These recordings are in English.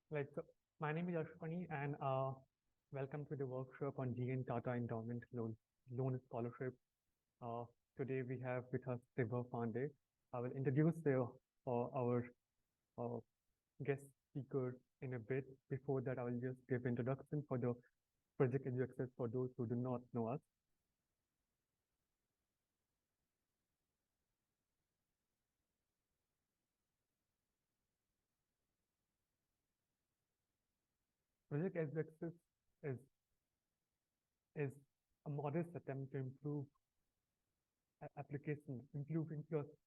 So my name is Ashwani, and welcome to the workshop on GN Tata Endowment Loan Scholarship. Uh, Today we have with us Ribhav Pande. I will introduce our uh, guest speaker in a bit. Before that, I will just give introduction for the project EduAccess for those who do not know us. Project EduAccess is is a modest attempt to improve application, improving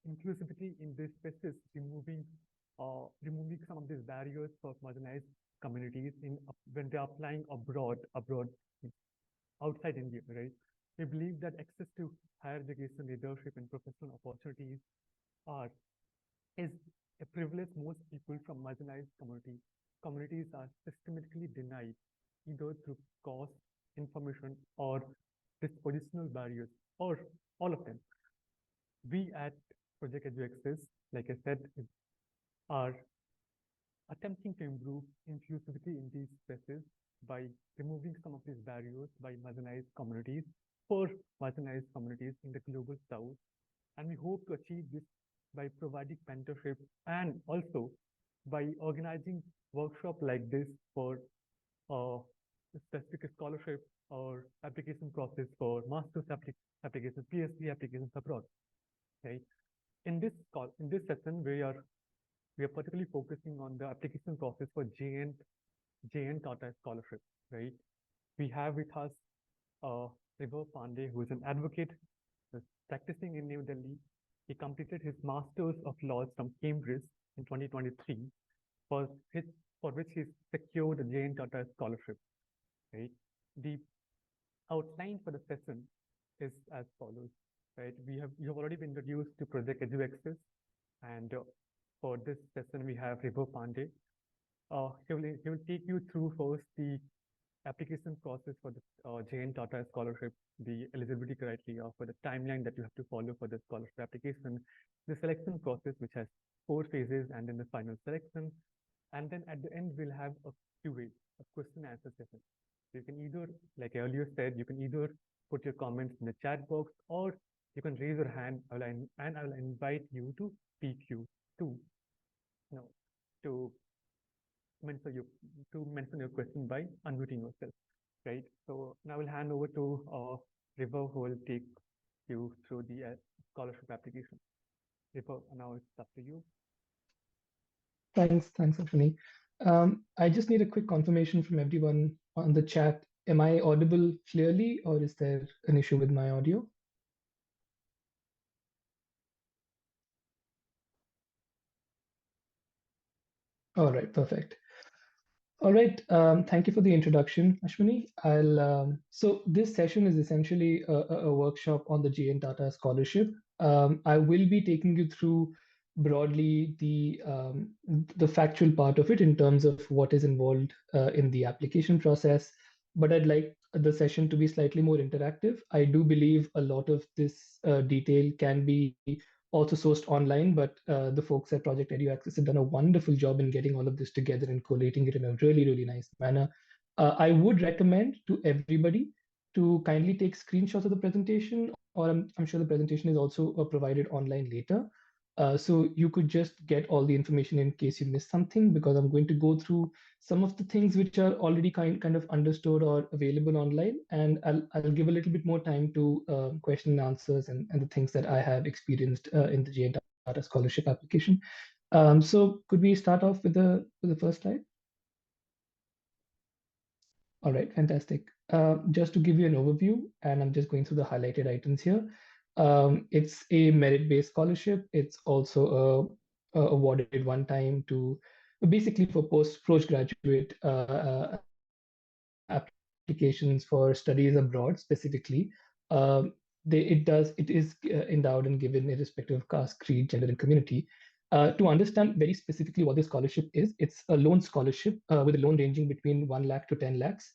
inclusivity in these spaces, removing some of these barriers for marginalized communities when they're applying abroad outside India, right? We believe that access to higher education, leadership, and professional opportunities are is a privilege most people from marginalized communities are systematically denied either through cost, information, or dispositional barriers, or all of them. We at Project EduAccess, like I said, are attempting to improve inclusivity in these spaces by removing some of these barriers by marginalized communities for marginalized communities in the global south. And we hope to achieve this by providing mentorship and also by organizing workshop like this for uh, specific scholarship or application process for applications, PhD applications abroad. Right? In this session, we are particularly focusing on the application process for JN Tata Scholarship, right? We have with us uh, Ribhav Pande, who is an advocate who's practicing in New Delhi. He completed his Masters of Laws from Cambridge in 2023, for his, for which he secured a JN Tata Scholarship, right? The outline for the session is as follows, right? You have already been introduced to Project EduAccess, and for this session we have Ribhav Pande. He will take you through first the application process for the JN Tata Scholarship, the eligibility criteria for the timeline that you have to follow for the scholarship application, the selection process, which has 4 phases, and then the final selection. And then at the end, we'll have a QA, a question and answer session. So you can either, like I earlier said, you can either put your comments in the chat box, or you can raise your hand, and I will invite you to PQ to, you know, to mention your mention your question by unmuting yourself, right? So now I'll hand over to River, who will take you through the scholarship application. River, now it's up to you. Thanks, Ashwini. I just need a quick confirmation from everyone on the chat. Am I audible clearly, or is there an issue with my audio? All right, perfect. All right, thank you for the introduction, Ashwini. So this session is essentially a workshop on the JN Tata Scholarship. I will be taking you through broadly the factual part of it in terms of what is involved in the application process, but I'd like the session to be slightly more interactive. I do believe a lot of this detail can be also sourced online, but the folks at Project EduAccess have done a wonderful job in getting all of this together and collating it in a really, really nice manner. I would recommend to everybody to kindly take screenshots of the presentation, or I'm sure the presentation is also provided online later. So you could just get all the information in case you missed something, because I'm going to go through some of the things which are already kind of understood or available online, and I'll give a little bit more time to question and answers and the things that I have experienced in the JN Tata Scholarship application. So could we start off with the first slide? All right, fantastic. Just to give you an overview, and I'm just going through the highlighted items here. It's a merit-based scholarship. It's also awarded one time to basically for postgraduate applications for studies abroad specifically. It is endowed and given irrespective of caste, creed, gender, and community. To understand very specifically what this scholarship is, it's a loan scholarship with a loan ranging between 1 lakh to 10 lakhs.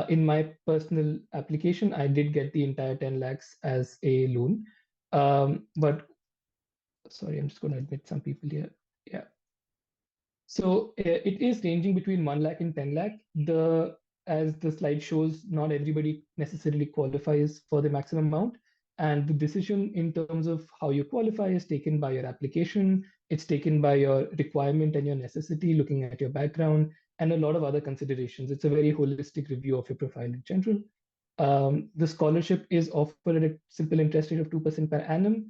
In my personal application, I did get the entire 10 lakhs as a loan. But sorry, I'm just going to admit some people here. Yeah. So it is ranging between 1 lakh and 10 lakh. As the slide shows, not everybody necessarily qualifies for the maximum amount. And the decision in terms of how you qualify is taken by your application. It's taken by your requirement and your necessity, looking at your background and a lot of other considerations. It's a very holistic review of your profile in general. The scholarship is offered at a simple interest rate of 2% per annum,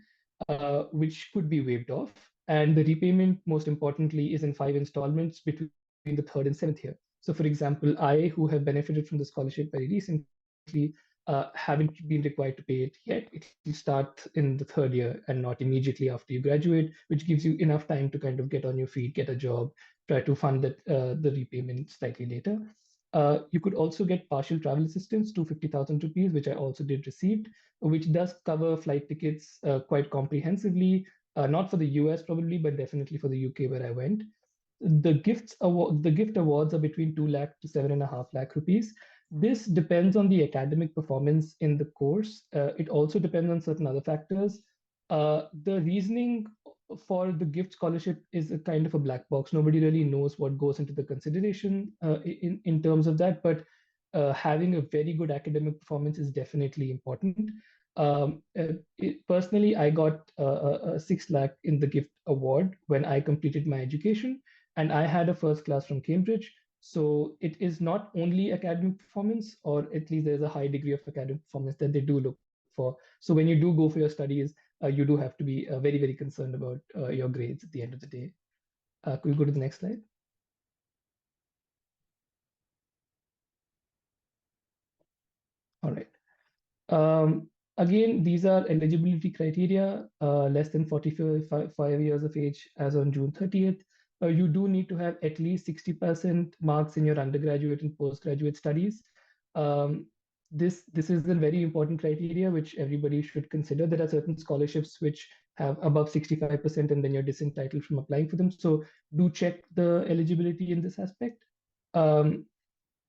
which could be waived off. And the repayment, most importantly, is in 5 installments between the third and seventh year. So, for example, I, who have benefited from the scholarship very recently, haven't been required to pay it yet. It will start in the third year and not immediately after you graduate, which gives you enough time to kind of get on your feet, get a job, try to fund the repayment slightly later. You could also get partial travel assistance to 50,000 rupees, which I also did receive, which does cover flight tickets quite comprehensively, not for the US probably, but definitely for the UK where I went. The gift awards are between 2 lakh to 7.5 lakh rupees. This depends on the academic performance in the course. It also depends on certain other factors. The reasoning for the gift scholarship is a kind of a black box. Nobody really knows what goes into the consideration in terms of that, but having a very good academic performance is definitely important. Personally, I got a 6 lakh in the gift award when I completed my education, and I had a first class from Cambridge. So it is not only academic performance, or at least there's a high degree of academic performance that they do look for. So when you do go for your studies, you do have to be very, very concerned about your grades at the end of the day. Could we go to the next slide? All right. Again, these are eligibility criteria, less than 45 years of age as on June 30th. You do need to have at least 60% marks in your undergraduate and postgraduate studies. This is a very important criteria which everybody should consider. There are certain scholarships which have above 65% and then you're disentitled from applying for them. So do check the eligibility in this aspect.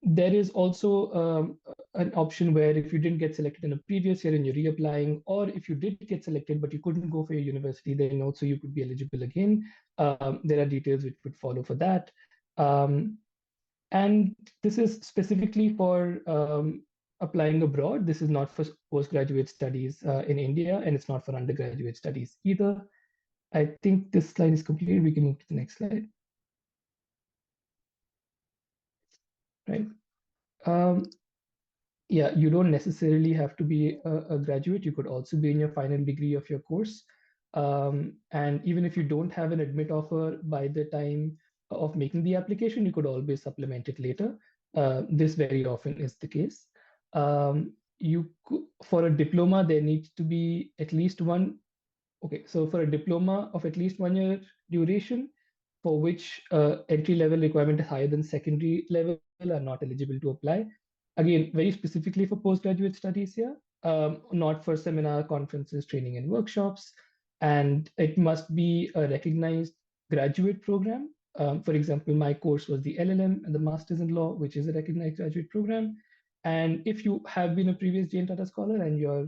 There is also an option where if you didn't get selected in a previous year and you're reapplying, or if you did get selected but you couldn't go for your university, then also you could be eligible again. There are details which would follow for that. And this is specifically for applying abroad. This is not for postgraduate studies in India, and it's not for undergraduate studies either. I think this slide is completed. We can move to the next slide. Right. Yeah, you don't necessarily have to be a graduate. You could also be in your final degree of your course. And even if you don't have an admit offer by the time of making the application, you could always supplement it later. This very often is the case. For a diploma, there needs to be at least one. Okay, so for a diploma of at least 1 year duration, for which entry level requirement is higher than secondary level, are not eligible to apply. Again, very specifically for postgraduate studies here, not for seminar, conferences, training, and workshops. And it must be a recognized graduate program. For example, my course was the LLM and the Masters in Law, which is a recognized graduate program. And if you have been a previous Jane Tata scholar and you're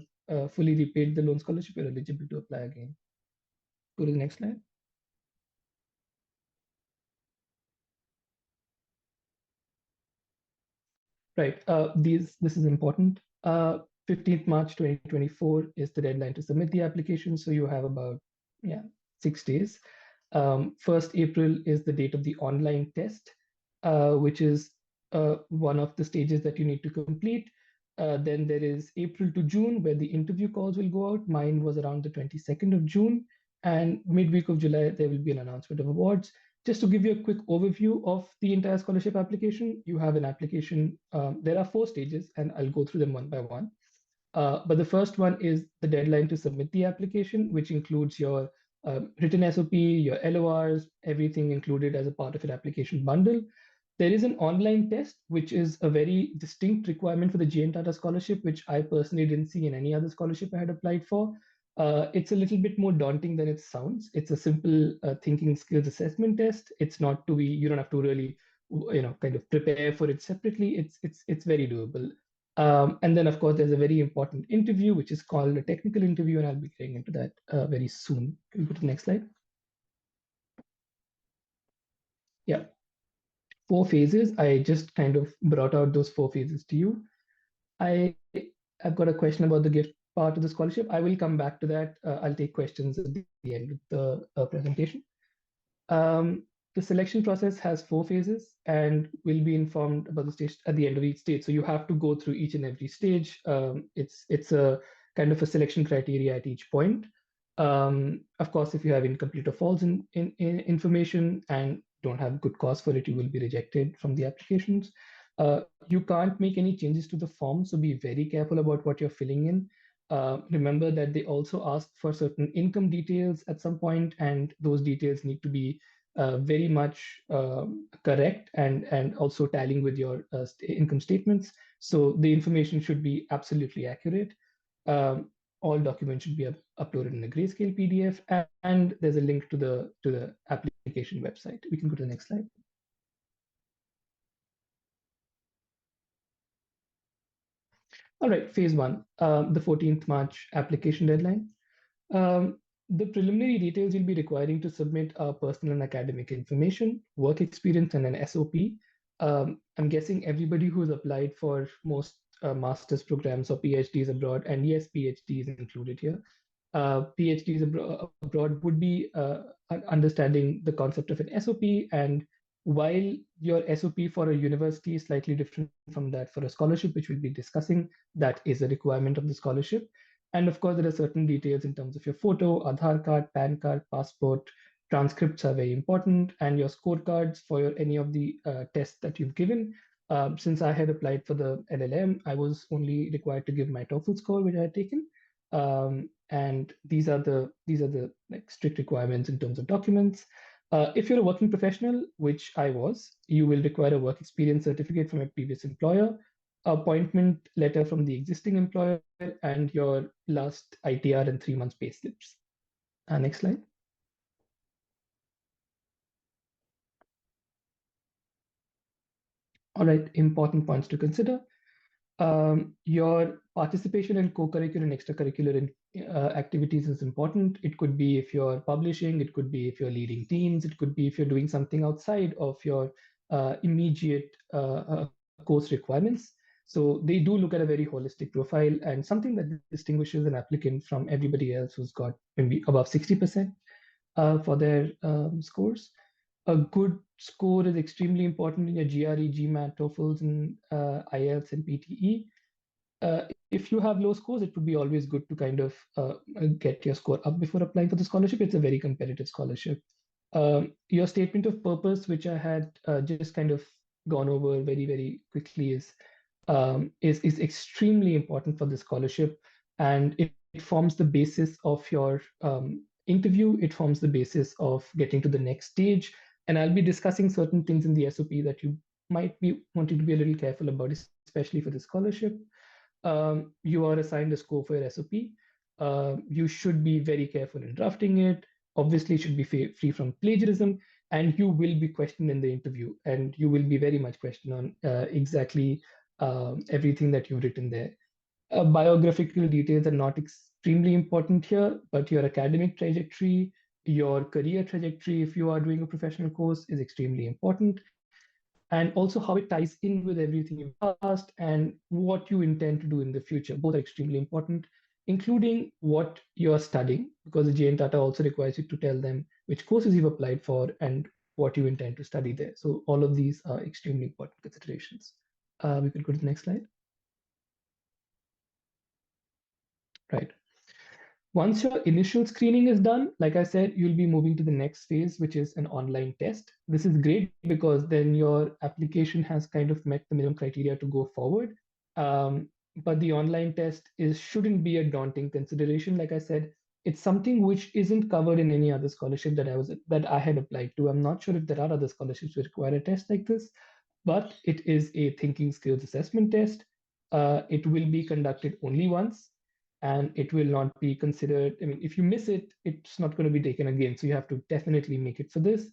fully repaid the loan scholarship, you're eligible to apply again. Go to the next slide. Right. This is important. 15th March 2024 is the deadline to submit the application. So you have about 6 days. 1st April is the date of the online test, which is one of the stages that you need to complete. Then there is April to June where the interview calls will go out. Mine was around the 22nd of June. And midweek of July, there will be an announcement of awards. Just to give you a quick overview of the entire scholarship application, you have an application. There are 4 stages, and I'll go through them one by one. But the first one is the deadline to submit the application, which includes your written SOP, your LORs, everything included as a part of an application bundle. There is an online test, which is a very distinct requirement for the GN Tata scholarship, which I personally didn't see in any other scholarship I had applied for. It's a little bit more daunting than it sounds. It's a simple thinking skills assessment test. It's not to be, you don't have to really, kind of prepare for it separately. It's very doable. And then, of course, there's a very important interview, which is called a technical interview, and I'll be getting into that very soon. Can we go to the next slide? Yeah, 4 phases. I just kind of brought out those 4 phases to you. I I've got a question about the gift part of the scholarship. I will come back to that. I'll take questions at the end of the presentation. Um, the selection process has 4 phases and will be informed about the stage at the end of each stage. So you have to go through each and every stage. It's a kind of a selection criteria at each point. Of course, if you have incomplete or false in information and don't have good cause for it, you will be rejected from the applications. You can't make any changes to the form, so be very careful about what you're filling in. Remember that they also ask for certain income details at some point, and those details need to be very much correct and also tallying with your income statements. So the information should be absolutely accurate. Um, all documents should be uploaded in a grayscale PDF, and there's a link to the application website. We can go to the next slide. All right, phase one, the 14th March application deadline. Um, the preliminary details you'll be requiring to submit are personal and academic information, work experience, and an SOP. I'm guessing everybody who's applied for most master's programs or PhDs abroad, and yes, PhD is included here. PhDs abroad would be understanding the concept of an SOP, and while your SOP for a university is slightly different from that for a scholarship, which we'll be discussing, that is a requirement of the scholarship. And of course, there are certain details in terms of your photo, Aadhaar card, PAN card, passport, transcripts are very important, and your scorecards for any of the tests that you've given. Since I had applied for the LLM, I was only required to give my TOEFL score, which I had taken. And these are the like strict requirements in terms of documents. If you're a working professional, which I was, you will require a work experience certificate from a previous employer, appointment letter from the existing employer, and your last ITR and 3 months pay slips. Next slide. All right, important points to consider. Your participation in co-curricular and extracurricular activities is important. It could be if you're publishing, it could be if you're leading teams, it could be if you're doing something outside of your immediate course requirements. So they do look at a very holistic profile, and something that distinguishes an applicant from everybody else who's got maybe above 60% for their scores. A good score is extremely important in your GRE, GMAT, TOEFLs, and IELTS and PTE. If you have low scores, it would be always good to kind of get your score up before applying for the scholarship. It's a very competitive scholarship. Your statement of purpose, which I had just kind of gone over very, very quickly, is extremely important for the scholarship, and it forms the basis of your interview. It forms the basis of getting to the next stage. And I'll be discussing certain things in the SOP that you might be wanting to be a little careful about, especially for the scholarship. You are assigned a score for your SOP. You should be very careful in drafting it. Obviously, it should be free from plagiarism, and you will be questioned in the interview, and you will be very much questioned on exactly everything that you've written there. Biographical details are not extremely important here, but your academic trajectory, your career trajectory, if you are doing a professional course, is extremely important, and also how it ties in with everything you've asked and what you intend to do in the future. Both are extremely important, including what you're studying, because the JN Tata also requires you to tell them which courses you've applied for and what you intend to study there. So all of these are extremely important considerations. We could go to the next slide. Right. Once your initial screening is done, like I said, you'll be moving to the next phase, which is an online test. This is great because then your application has kind of met the minimum criteria to go forward. But the online test shouldn't be a daunting consideration. Like I said, it's something which isn't covered in any other scholarship that I had applied to. I'm not sure if there are other scholarships which require a test like this, but it is a thinking skills assessment test. It will be conducted only once, and it will not be considered. I mean, if you miss it, it's not going to be taken again. So you have to definitely make it for this.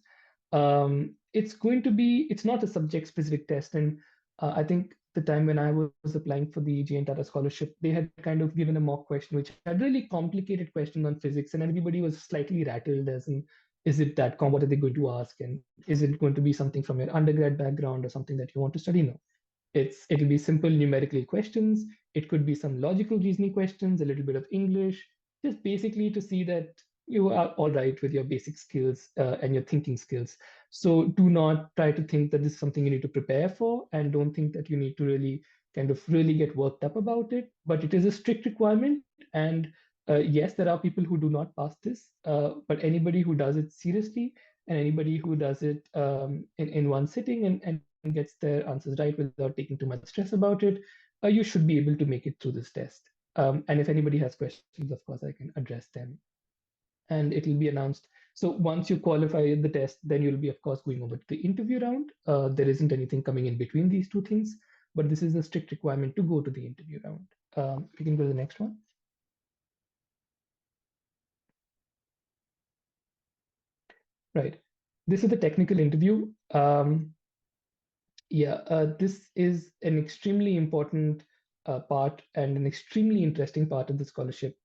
It's not a subject specific test. And I think the time when I was applying for the JN Tata scholarship, they had kind of given a mock question, which had really complicated questions on physics, and everybody was slightly rattled as in, is it that what are they going to ask, and is it going to be something from your undergrad background or something that you want to study now? It'll be simple numerical questions. It could be some logical reasoning questions, a little bit of English, just basically to see that you are all right with your basic skills and your thinking skills. So do not try to think that this is something you need to prepare for, and don't think that you need to really really get worked up about it. But it is a strict requirement, and yes, there are people who do not pass this, but anybody who does it seriously and anybody who does it in one sitting and gets their answers right without taking too much stress about it, you should be able to make it through this test. And if anybody has questions, of course, I can address them. And it will be announced. So once you qualify the test, then you'll be, of course, going over to the interview round. There isn't anything coming in between these two things, but this is a strict requirement to go to the interview round. We can go to the next one. Right. This is the technical interview. Yeah, this is an extremely important part and an extremely interesting part of the scholarship.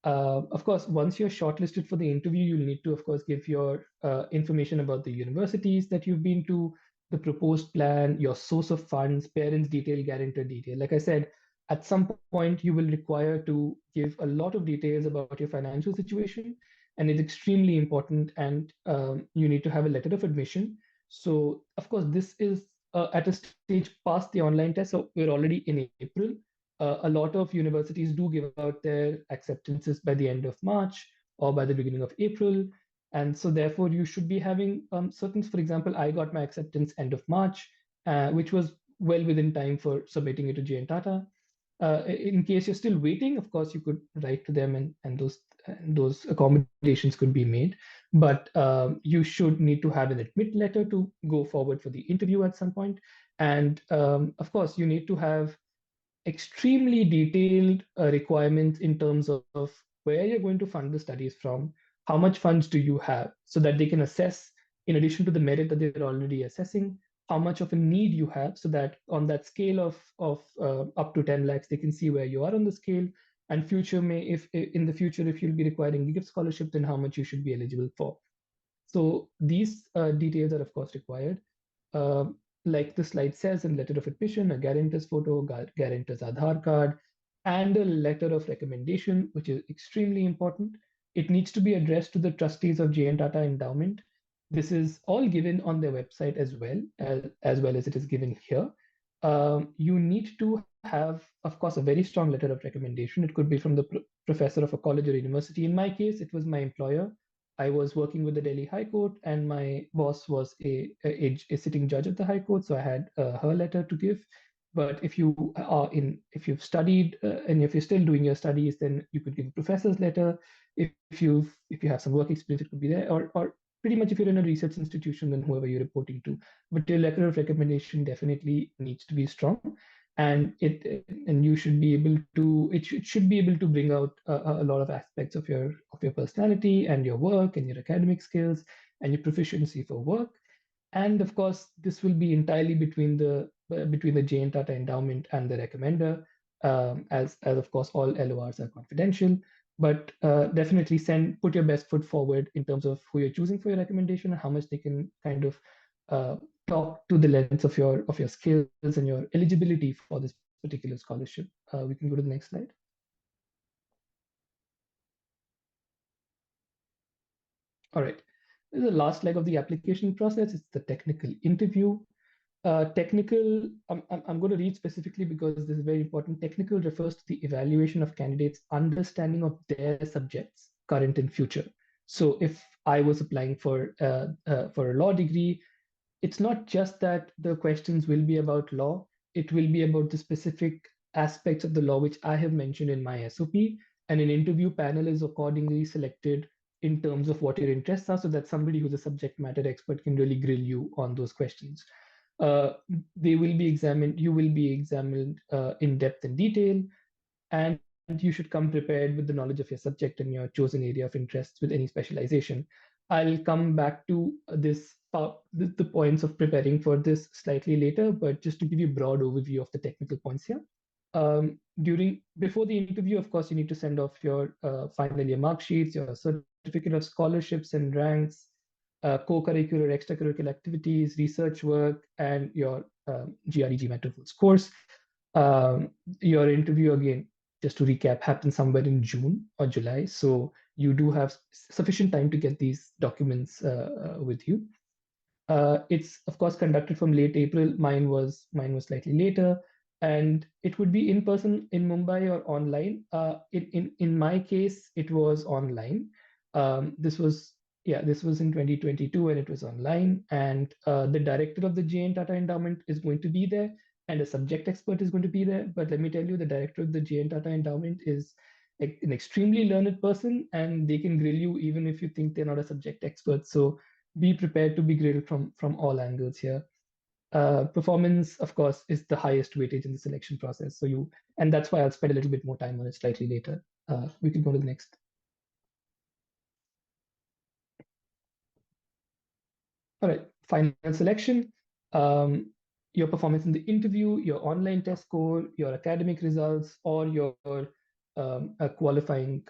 Of course, once you're shortlisted for the interview, you'll need to, of course, give your information about the universities that you've been to, the proposed plan, your source of funds, parents' detail, guarantor detail. Like I said, at some point, you will require to give a lot of details about your financial situation, and it's extremely important, and you need to have a letter of admission. So, of course, this is at a stage past the online test. So we're already in April. A lot of universities do give out their acceptances by the end of March or by the beginning of April. And so therefore you should be having certain, for example, I got my acceptance end of March, which was well within time for submitting it to J and Tata. In case you're still waiting, of course, you could write to them and those accommodations could be made. But you should need to have an admit letter to go forward for the interview at some point. And of course, you need to have extremely detailed requirements in terms of where you're going to fund the studies from, how much funds do you have, so that they can assess, in addition to the merit that they're already assessing, how much of a need you have, so that on that scale of up to 10 lakhs, they can see where you are on the scale. And future may, if in the future, if you'll be requiring gift scholarship, then how much you should be eligible for. So these details are of course required. Uh, like the slide says, in letter of admission, a guarantor's photo, guarantor's Aadhaar card, and a letter of recommendation, which is extremely important. It needs to be addressed to the trustees of J and Tata Endowment. This is all given on their website as well as it is given here. You need to have, of course, a very strong letter of recommendation. It could be from the professor of a college or university. In my case, it was my employer. I was working with the Delhi High Court, and my boss was a sitting judge at the High Court, so I had her letter to give. But if you've studied and if you're still doing your studies, then you could give a professor's letter. If you have some work experience, it could be there, or pretty much if you're in a research institution, then whoever you're reporting to. But your letter of recommendation definitely needs to be strong, and you should be able to should be able to bring out a lot of aspects of your personality and your work and your academic skills and your proficiency for work. And of course, this will be entirely between the J and Tata Endowment and the recommender, as of course all LORs are confidential. But definitely put your best foot forward in terms of who you're choosing for your recommendation and how much they can kind of uh, talk to the length of your skills and your eligibility for this particular scholarship. We can go to the next slide. All right. This is the last leg of the application process. It's the technical interview. Technical, I'm going to read specifically because this is very important. Technical refers to the evaluation of candidates' understanding of their subjects, current and future. So if I was applying for a law degree, it's not just that the questions will be about law, it will be about the specific aspects of the law which I have mentioned in my SOP, and an interview panel is accordingly selected in terms of what your interests are, so that somebody who's a subject matter expert can really grill you on those questions. Uh, they will be examined, you will be examined in depth and detail, and you should come prepared with the knowledge of your subject and your chosen area of interest with any specialization. I'll come back to the points of preparing for this slightly later, but just to give you a broad overview of the technical points here. Before the interview, of course, you need to send off your final year mark sheets, your certificate of scholarships and ranks, co-curricular, extracurricular activities, research work, and your GRE GMAT TOEFL scores. Your interview, again, just to recap, happens somewhere in June or July. So you do have sufficient time to get these documents with you. It's of course conducted from late April. Mine was slightly later, and it would be in person in Mumbai or online. In my case, it was online. This was this was in 2022, and it was online. And the director of the JN Tata Endowment is going to be there, and a subject expert is going to be there. But let me tell you, the director of the JN Tata Endowment is an extremely learned person, and they can grill you even if you think they're not a subject expert. So be prepared to be grilled from all angles here. Performance, of course, is the highest weightage in the selection process. And that's why I'll spend a little bit more time on it slightly later. We can go to the next. All right, final selection. Your performance in the interview, your online test score, your academic results, or your qualifying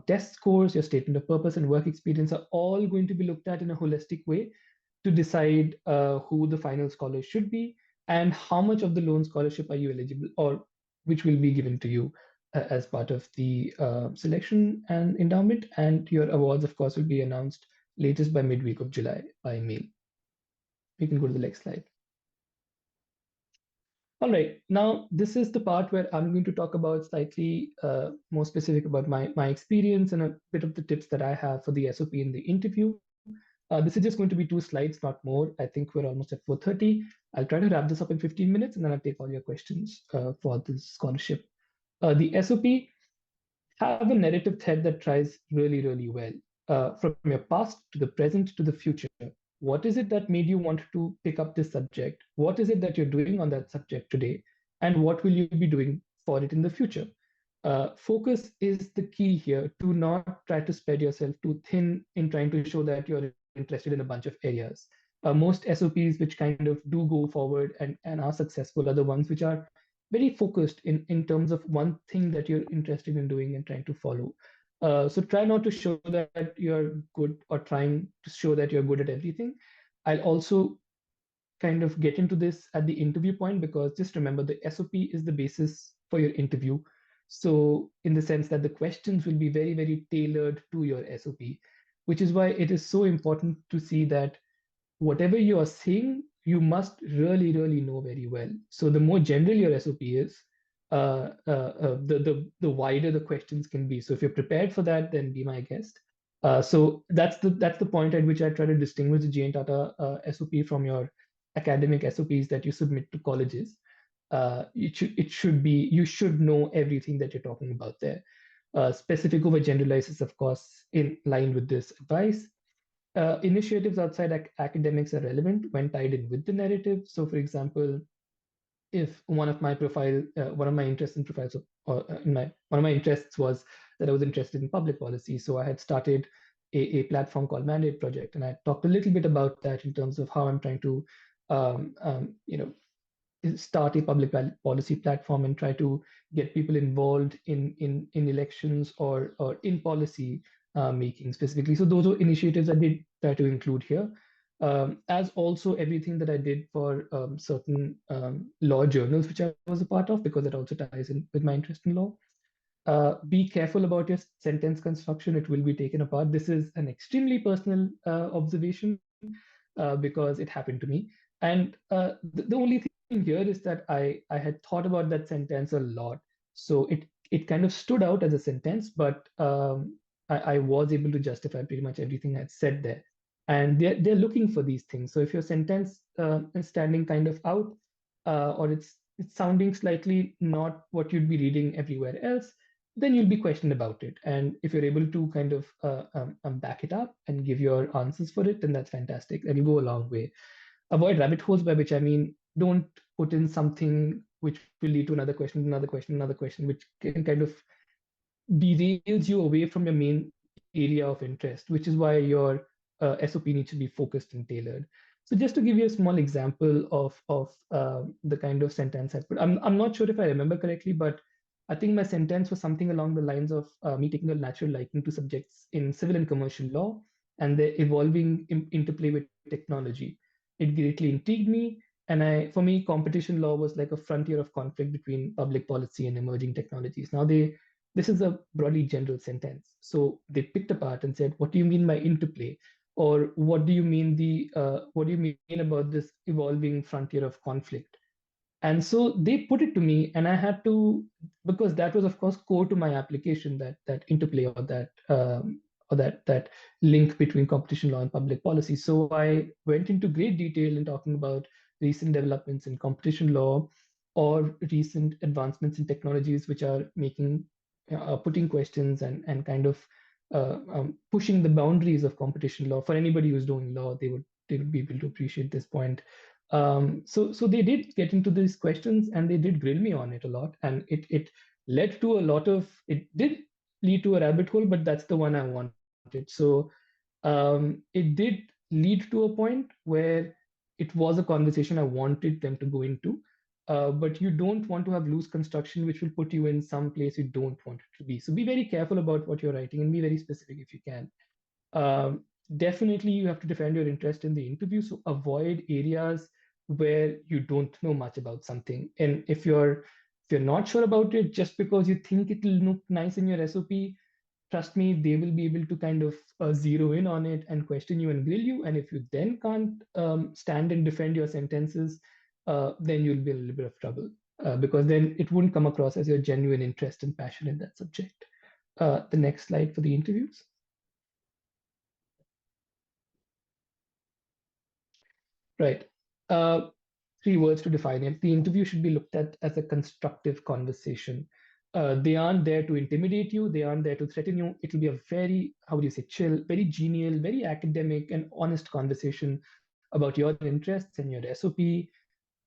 test scores, your statement of purpose and work experience are all going to be looked at in a holistic way to decide who the final scholar should be and how much of the loan scholarship are you eligible or which will be given to you as part of the selection and endowment. And your awards, of course, will be announced latest by midweek of July by mail. We can go to the next slide. All right, now this is the part where I'm going to talk about slightly more specific about my experience and a bit of the tips that I have for the SOP in the interview. This is just going to be 2 slides, not more. I think we're almost at 4:30. I'll try to wrap this up in 15 minutes, and then I'll take all your questions for this scholarship. The SOP have a narrative thread that tries really, really well. From your past to the present to the future. What is it that made you want to pick up this subject? What is it that you're doing on that subject today? And what will you be doing for it in the future? Focus is the key here. Do not try to spread yourself too thin in trying to show that you're interested in a bunch of areas. Most SOPs which kind of do go forward and are successful are the ones which are very focused in terms of one thing that you're interested in doing and trying to follow. So try not to show that you're good or trying to show that you're good at everything. I'll also kind of get into this at the interview point because just remember the SOP is the basis for your interview. So in the sense that the questions will be very, very tailored to your SOP, which is why it is so important to see that whatever you are saying, you must really, really know very well. So the more general your SOP is, the wider the questions can be. So if you're prepared for that, then be my guest. So that's the point at which I try to distinguish the JN Tata SOP from your academic SOPs that you submit to colleges. It should be, you should know everything that you're talking about there. Specific over generalized is, of course, in line with this advice. Initiatives outside academics are relevant when tied in with the narrative. So, for example, if one of my interests in profiles, one of my interests was that I was interested in public policy. So I had started a platform called Mandate Project, and I talked a little bit about that in terms of how I'm trying to, start a public policy platform and try to get people involved in elections or in policy making specifically. So those are initiatives I did try to include here. As also everything that I did for certain law journals, which I was a part of, because it also ties in with my interest in law. Be careful about your sentence construction. It will be taken apart. This is an extremely personal observation because it happened to me. And the only thing here is that I had thought about that sentence a lot. So it kind of stood out as a sentence, but I was able to justify pretty much everything I'd said there. And they're looking for these things. So if your sentence is standing kind of out, or it's sounding slightly not what you'd be reading everywhere else, then you'll be questioned about it. And if you're able to kind of back it up and give your answers for it, then that's fantastic. That'll go a long way. Avoid rabbit holes, by which I mean don't put in something which will lead to another question, another question, another question, which can kind of derails you away from your main area of interest, which is why your SOP needs to be focused and tailored. So just to give you a small example of the kind of sentence I put, I'm not sure if I remember correctly, but I think my sentence was something along the lines of me taking a natural liking to subjects in civil and commercial law. and the evolving interplay with technology. It greatly intrigued me, and for me, competition law was like a frontier of conflict between public policy and emerging technologies. Now, this is a broadly general sentence, so they picked apart and said, "What do you mean by interplay?" Or what do you mean about this evolving frontier of conflict? And so they put it to me, and I had to, because that was of course core to my application, that interplay, or that link between competition law and public policy. So I went into great detail in talking about recent developments in competition law, or recent advancements in technologies which are putting questions and kind of pushing the boundaries of competition law. For anybody who's doing law, they would be able to appreciate this point. So they did get into these questions, and they did grill me on it a lot, and it did lead to a rabbit hole, but that's the one I wanted. So it did lead to a point where it was a conversation I wanted them to go into. But you don't want to have loose construction, which will put you in some place you don't want it to be. So be very careful about what you're writing, and be very specific if you can. um, Definitely you have to defend your interest in the interview, so avoid areas where you don't know much about something. And if you're not sure about it, just because you think it will look nice in your SOP, trust me, they will be able to kind of zero in on it and question you and grill you. And if you then can't stand and defend your sentences, then you'll be in a little bit of trouble, because then it wouldn't come across as your genuine interest and passion in that subject. The next slide for the interviews. Right. Uh, 3 words to define it. The interview should be looked at as a constructive conversation. They aren't there to intimidate you. They aren't there to threaten you. It'll be a very, how would you say, chill, very genial, very academic and honest conversation about your interests and your SOP.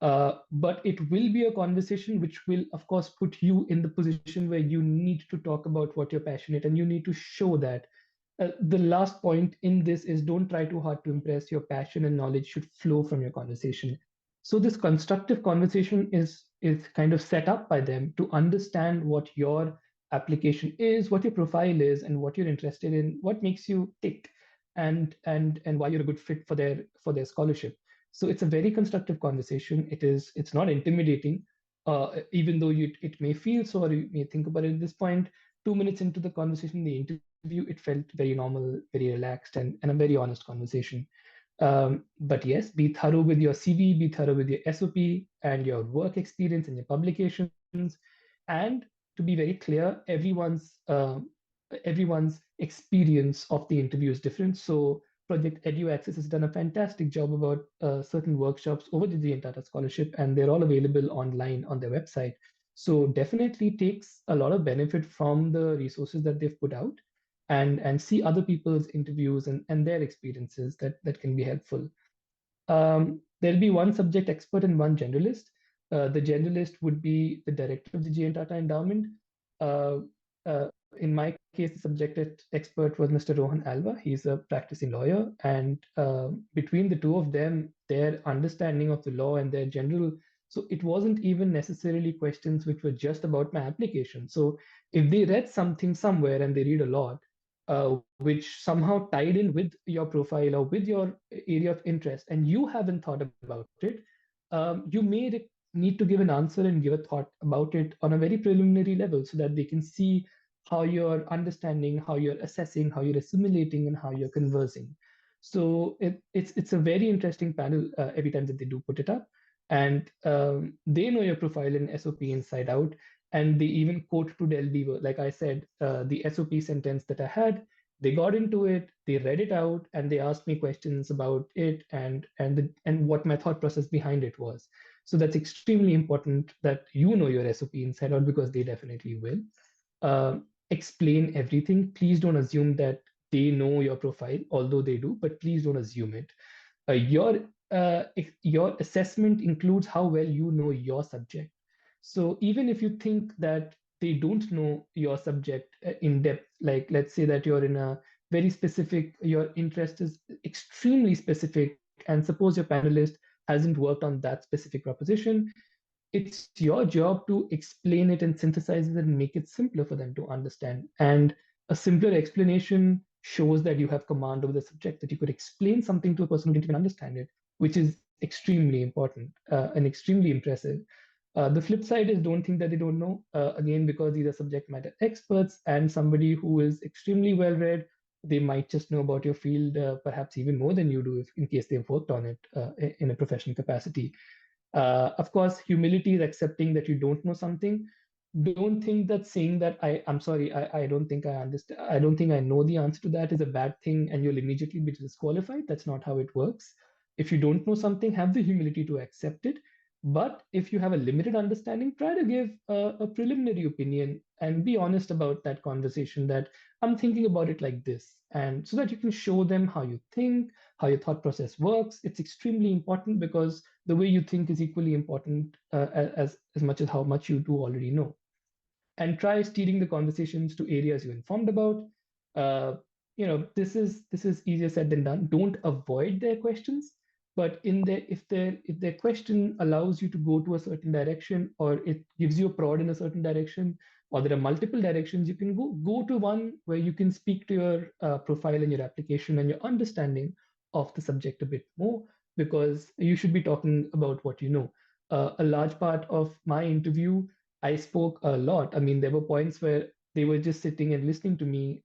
But it will be a conversation which will, of course, put you in the position where you need to talk about what you're passionate, and you need to show that. The last point in this is, don't try too hard to impress. Your passion and knowledge should flow from your conversation. So this constructive conversation is kind of set up by them to understand what your application is, what your profile is, and what you're interested in, what makes you tick, and why you're a good fit for their scholarship. So it's a very constructive conversation. It's not intimidating, even though it may feel so, or you may think about it at this point. 2 minutes into the conversation, the interview, it felt very normal, very relaxed, and a very honest conversation. But yes, be thorough with your CV, be thorough with your SOP and your work experience and your publications. And to be very clear, everyone's experience of the interview is different. So Project EduAccess has done a fantastic job about certain workshops over the GN Tata Scholarship, and they're all available online on their website. So definitely takes a lot of benefit from the resources that they've put out, and see other people's interviews and their experiences that can be helpful. There'll be one subject expert and one generalist. The generalist would be the director of the GN Tata Endowment. Uh, in my case, the subject expert was Mr. Rohan Alva. He's a practicing lawyer, and between the two of them, their understanding of the law and their general, so it wasn't even necessarily questions which were just about my application. So if they read something somewhere, and they read a lot, which somehow tied in with your profile or with your area of interest, and you haven't thought about it, you may need to give an answer and give a thought about it on a very preliminary level, so that they can see how you're understanding, how you're assessing, how you're assimilating, and how you're conversing. So it's a very interesting panel every time that they do put it up, and they know your profile in SOP inside out, and they even quote to Del Beaver. Like I said, the SOP sentence that I had, they got into it, they read it out, and they asked me questions about it, and what my thought process behind it was. So that's extremely important that you know your SOP inside out, because they definitely will. Explain everything. Please don't assume that they know your profile, although they do, but please don't assume it. Your assessment includes how well you know your subject. So even if you think that they don't know your subject in depth, like let's say that you're in a very specific, your interest is extremely specific, and suppose your panelist hasn't worked on that specific proposition, it's your job to explain it and synthesize it and make it simpler for them to understand. And a simpler explanation shows that you have command over the subject, that you could explain something to a person who didn't even understand it, which is extremely important and extremely impressive. The flip side is don't think that they don't know, again, because these are subject matter experts, and somebody who is extremely well read, they might just know about your field, perhaps even more than you do, if, in case they've worked on it in a professional capacity. Of course, humility is accepting that you don't know something. Don't think that saying that I'm sorry, I don't think I understand, I don't think I know the answer to that is a bad thing and you'll immediately be disqualified. That's not how it works. If you don't know something, have the humility to accept it. But if you have a limited understanding, try to give a preliminary opinion and be honest about that conversation, that I'm thinking about it like this. And so that you can show them how you think, how your thought process works. It's extremely important because the way you think is equally important as much as how much you do already know. And try steering the conversations to areas you're informed about. Uh, this is easier said than done. Don't avoid their questions, but in their if their question allows you to go to a certain direction, or it gives you a prod in a certain direction, or there are multiple directions, you can go to one where you can speak to your profile and your application and your understanding of the subject a bit more, because you should be talking about what you know. A large part of my interview, I spoke a lot. I mean, there were points where they were just sitting and listening to me,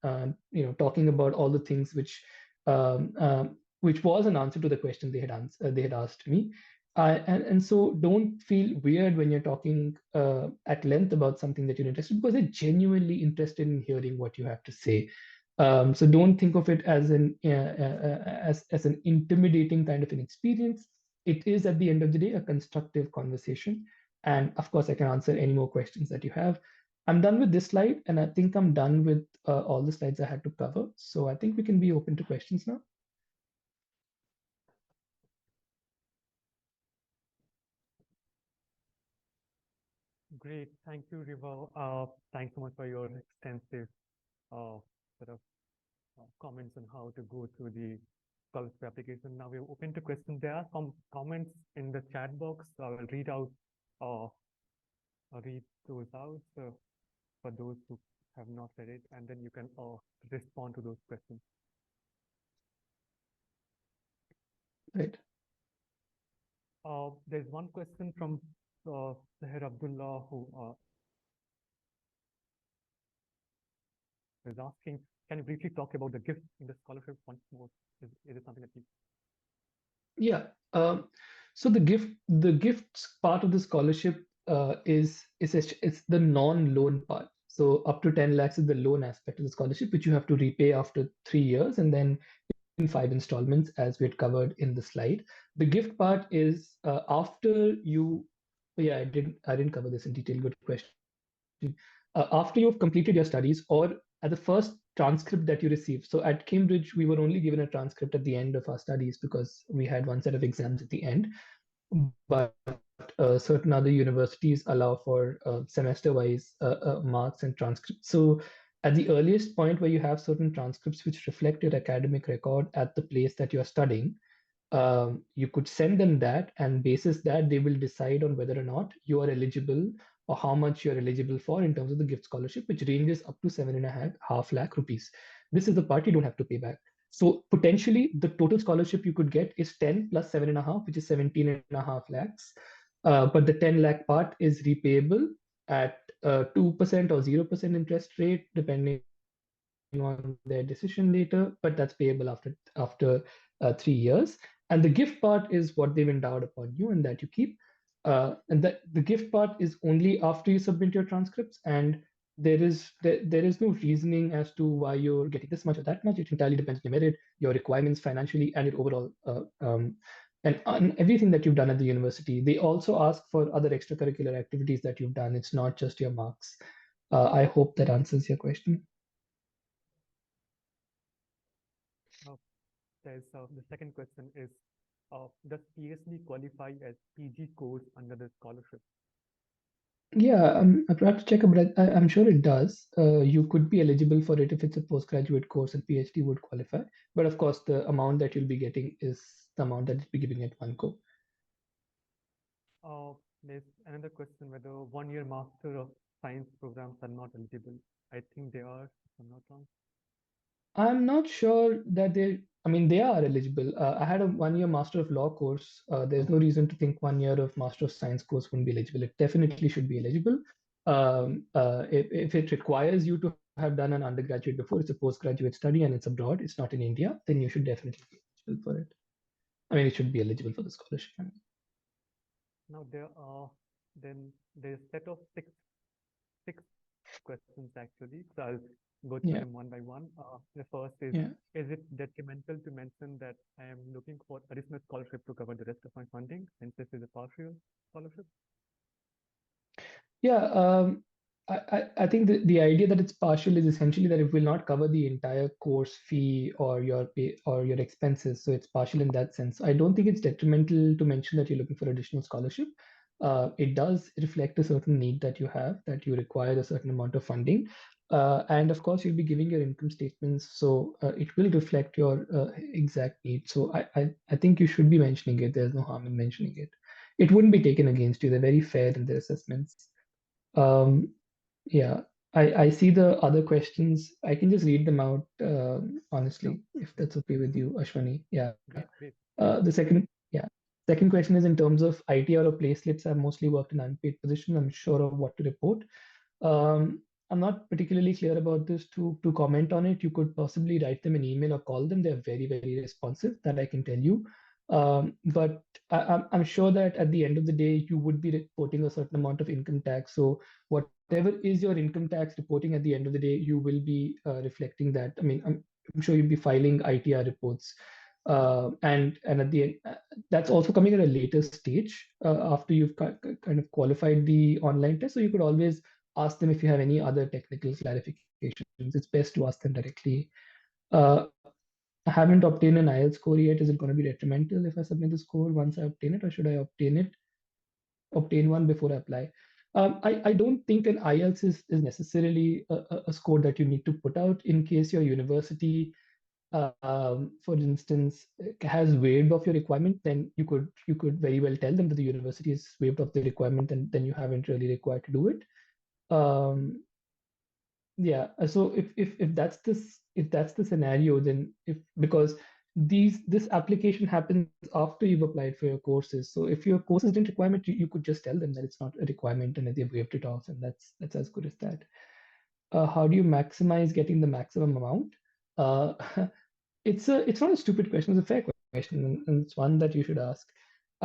talking about all the things which was an answer to the question they had asked me. And so don't feel weird when you're talking at length about something that you're interested, because they're genuinely interested in hearing what you have to say. So don't think of it as as an intimidating kind of an experience. It is, at the end of the day, a constructive conversation. And of course, I can answer any more questions that you have. I'm done with this slide, and I think I'm done with all the slides I had to cover. So I think we can be open to questions now. Great. Thank you, Riva. Thanks so much for your extensive sort of comments on how to go through the scholarship application. Now we're open to questions. There are some comments in the chat box. I will read out, read those out for those who have not read it, and then you can respond to those questions. Right. There's one question from Seher Abdullah, who is asking, can you briefly talk about the gift in the scholarship once more? Is it something that you... Yeah. So the gifts part of the scholarship it's the non-loan part. So up to 10 lakhs is the loan aspect of the scholarship, which you have to repay after 3 years, and then in 5 installments, as we had covered in the slide. The gift part is after you. Yeah, I didn't cover this in detail. Good question. After you've completed your studies, or at the first transcript that you receive. So at Cambridge, we were only given a transcript at the end of our studies because we had one set of exams at the end. But certain other universities allow for semester-wise marks and transcripts. So at the earliest point where you have certain transcripts which reflect your academic record at the place that you are studying, you could send them that, and basis that they will decide on whether or not you are eligible, or how much you're eligible for in terms of the gift scholarship, which ranges up to 7.5 lakh rupees. This is the part you don't have to pay back. So potentially the total scholarship you could get is 10 plus 7.5, which is 17.5 lakhs. But the 10 lakh part is repayable at 2% or 0% interest rate, depending on their decision later, but that's payable after 3 years. And the gift part is what they've endowed upon you and that you keep. And that the gift part is only after you submit your transcripts, and there is no reasoning as to why you're getting this much or that much. It entirely depends on your merit, your requirements financially, and your overall and on everything that you've done at the university. They also ask for other extracurricular activities that you've done. It's not just your marks. I hope that answers your question. There's the second question is, does PhD qualify as PG course under the scholarship? Yeah, I have to check, but I'm sure it does. You could be eligible for it if it's a postgraduate course, and PhD would qualify. But of course, the amount that you'll be getting is the amount that you'll be giving at one go. There's another question whether 1 year Master of Science programs are not eligible. I think they are, if I'm not wrong. I'm not sure that they, I mean, they are eligible. I had a 1 year Master of Law course. There's no reason to think 1 year of Master of Science course wouldn't be eligible. It definitely should be eligible. If it requires you to have done an undergraduate before, it's a postgraduate study and it's abroad, it's not in India, then you should definitely be eligible for it. I mean, it should be eligible for the scholarship. I mean. Now there are then there's a set of six questions actually. So I'll go through Yeah, them one by one. The first yeah. is it detrimental to mention that I am looking for additional scholarship to cover the rest of my funding since this is a partial scholarship? Yeah, I think the idea that it's partial is essentially that it will not cover the entire course fee or your pay or your expenses. So it's partial in that sense. I don't think it's detrimental to mention that you're looking for additional scholarship. It does reflect a certain need that you have, that you require a certain amount of funding. And of course, you'll be giving your income statements, so it will reflect your exact need. So I think you should be mentioning it. There's no harm in mentioning it. It wouldn't be taken against you. They're very fair in their assessments. Um, yeah, I see the other questions. I can just read them out, Sure. honestly, if that's okay with you, Ashwani. Yeah. Great, great. The second, yeah, second question is in terms of ITR or pay slips. I've mostly worked in unpaid positions. I'm sure of what to report. Um, I'm not particularly clear about this to comment on it. You could possibly write them an email or call them. They're very, very responsive, that I can tell you. But I'm sure that at the end of the day, you would be reporting a certain amount of income tax. So whatever is your income tax reporting at the end of the day, you will be reflecting that. I mean, I'm sure you'll be filing ITR reports. And at the end, that's also coming at a later stage after you've kind of qualified the online test. So you could always ask them if you have any other technical clarifications. It's best to ask them directly. Uh, I haven't obtained an IELTS score yet. Is it going to be detrimental if I submit the score once I obtain it, or should I obtain one before I apply? I don't think an IELTS is necessarily a score that you need to put out in case your university, for instance, has waived off your requirement. Then you could very well tell them that the university has waived off the requirement, and then you haven't really required to do it. Um, Yeah, so if that's the scenario, then if because this application happens after you've applied for your courses. So if your courses didn't requirement, you could just tell them that it's not a requirement and that they've waived it off, and that's as good as that. How do you maximize getting the maximum amount? Uh, it's not a stupid question, it's a fair question, and it's one that you should ask.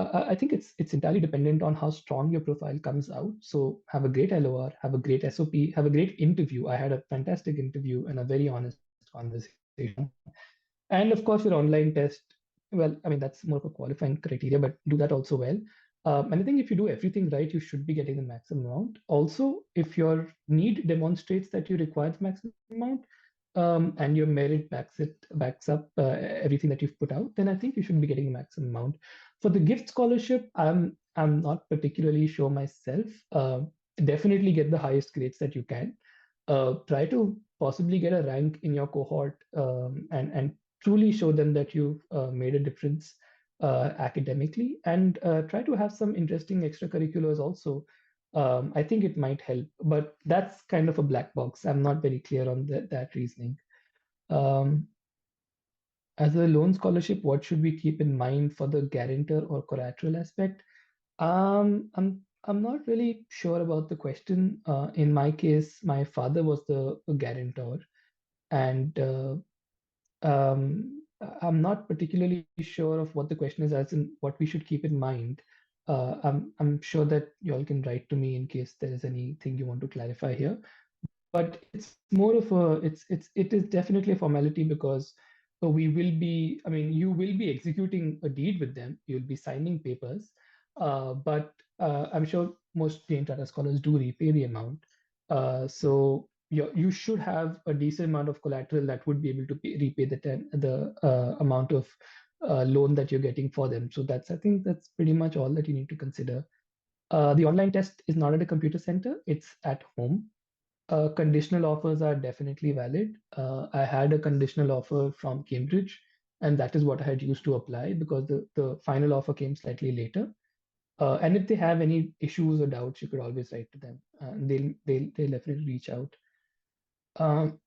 I think it's entirely dependent on how strong your profile comes out. So have a great LOR, have a great SOP, have a great interview. I had a fantastic interview and a very honest conversation. And of course, your online test. Well, I mean, that's more of a qualifying criteria, but do that also well. And I think if you do everything right, you should be getting the maximum amount. Also, if your need demonstrates that you require the maximum amount, and your merit backs up everything that you've put out, then I think you should be getting the maximum amount. For the gift scholarship, I'm not particularly sure myself. Definitely get the highest grades that you can. Try to possibly get a rank in your cohort, and truly show them that you've made a difference academically, and try to have some interesting extracurriculars also. I think it might help, but that's kind of a black box. I'm not very clear on that reasoning. Um, as a loan scholarship, what should we keep in mind for the guarantor or collateral aspect? I'm not really sure about the question. In my case, my father was the guarantor, and I'm not particularly sure of what the question is, as in what we should keep in mind. I'm sure that you all can write to me in case there is anything you want to clarify here. But it's more of a it is definitely a formality because we will be, I mean, you will be executing a deed with them. You'll be signing papers, but I'm sure most plain Tata scholars do repay the amount. So you should have a decent amount of collateral that would be able to repay the amount of loan that you're getting for them. So I think that's pretty much all that you need to consider. The online test is not at a computer center; it's at home. Conditional offers are definitely valid. I had a conditional offer from Cambridge, and that is what I had used to apply because the final offer came slightly later. And if they have any issues or doubts, you could always write to them. They'll definitely reach out. Um,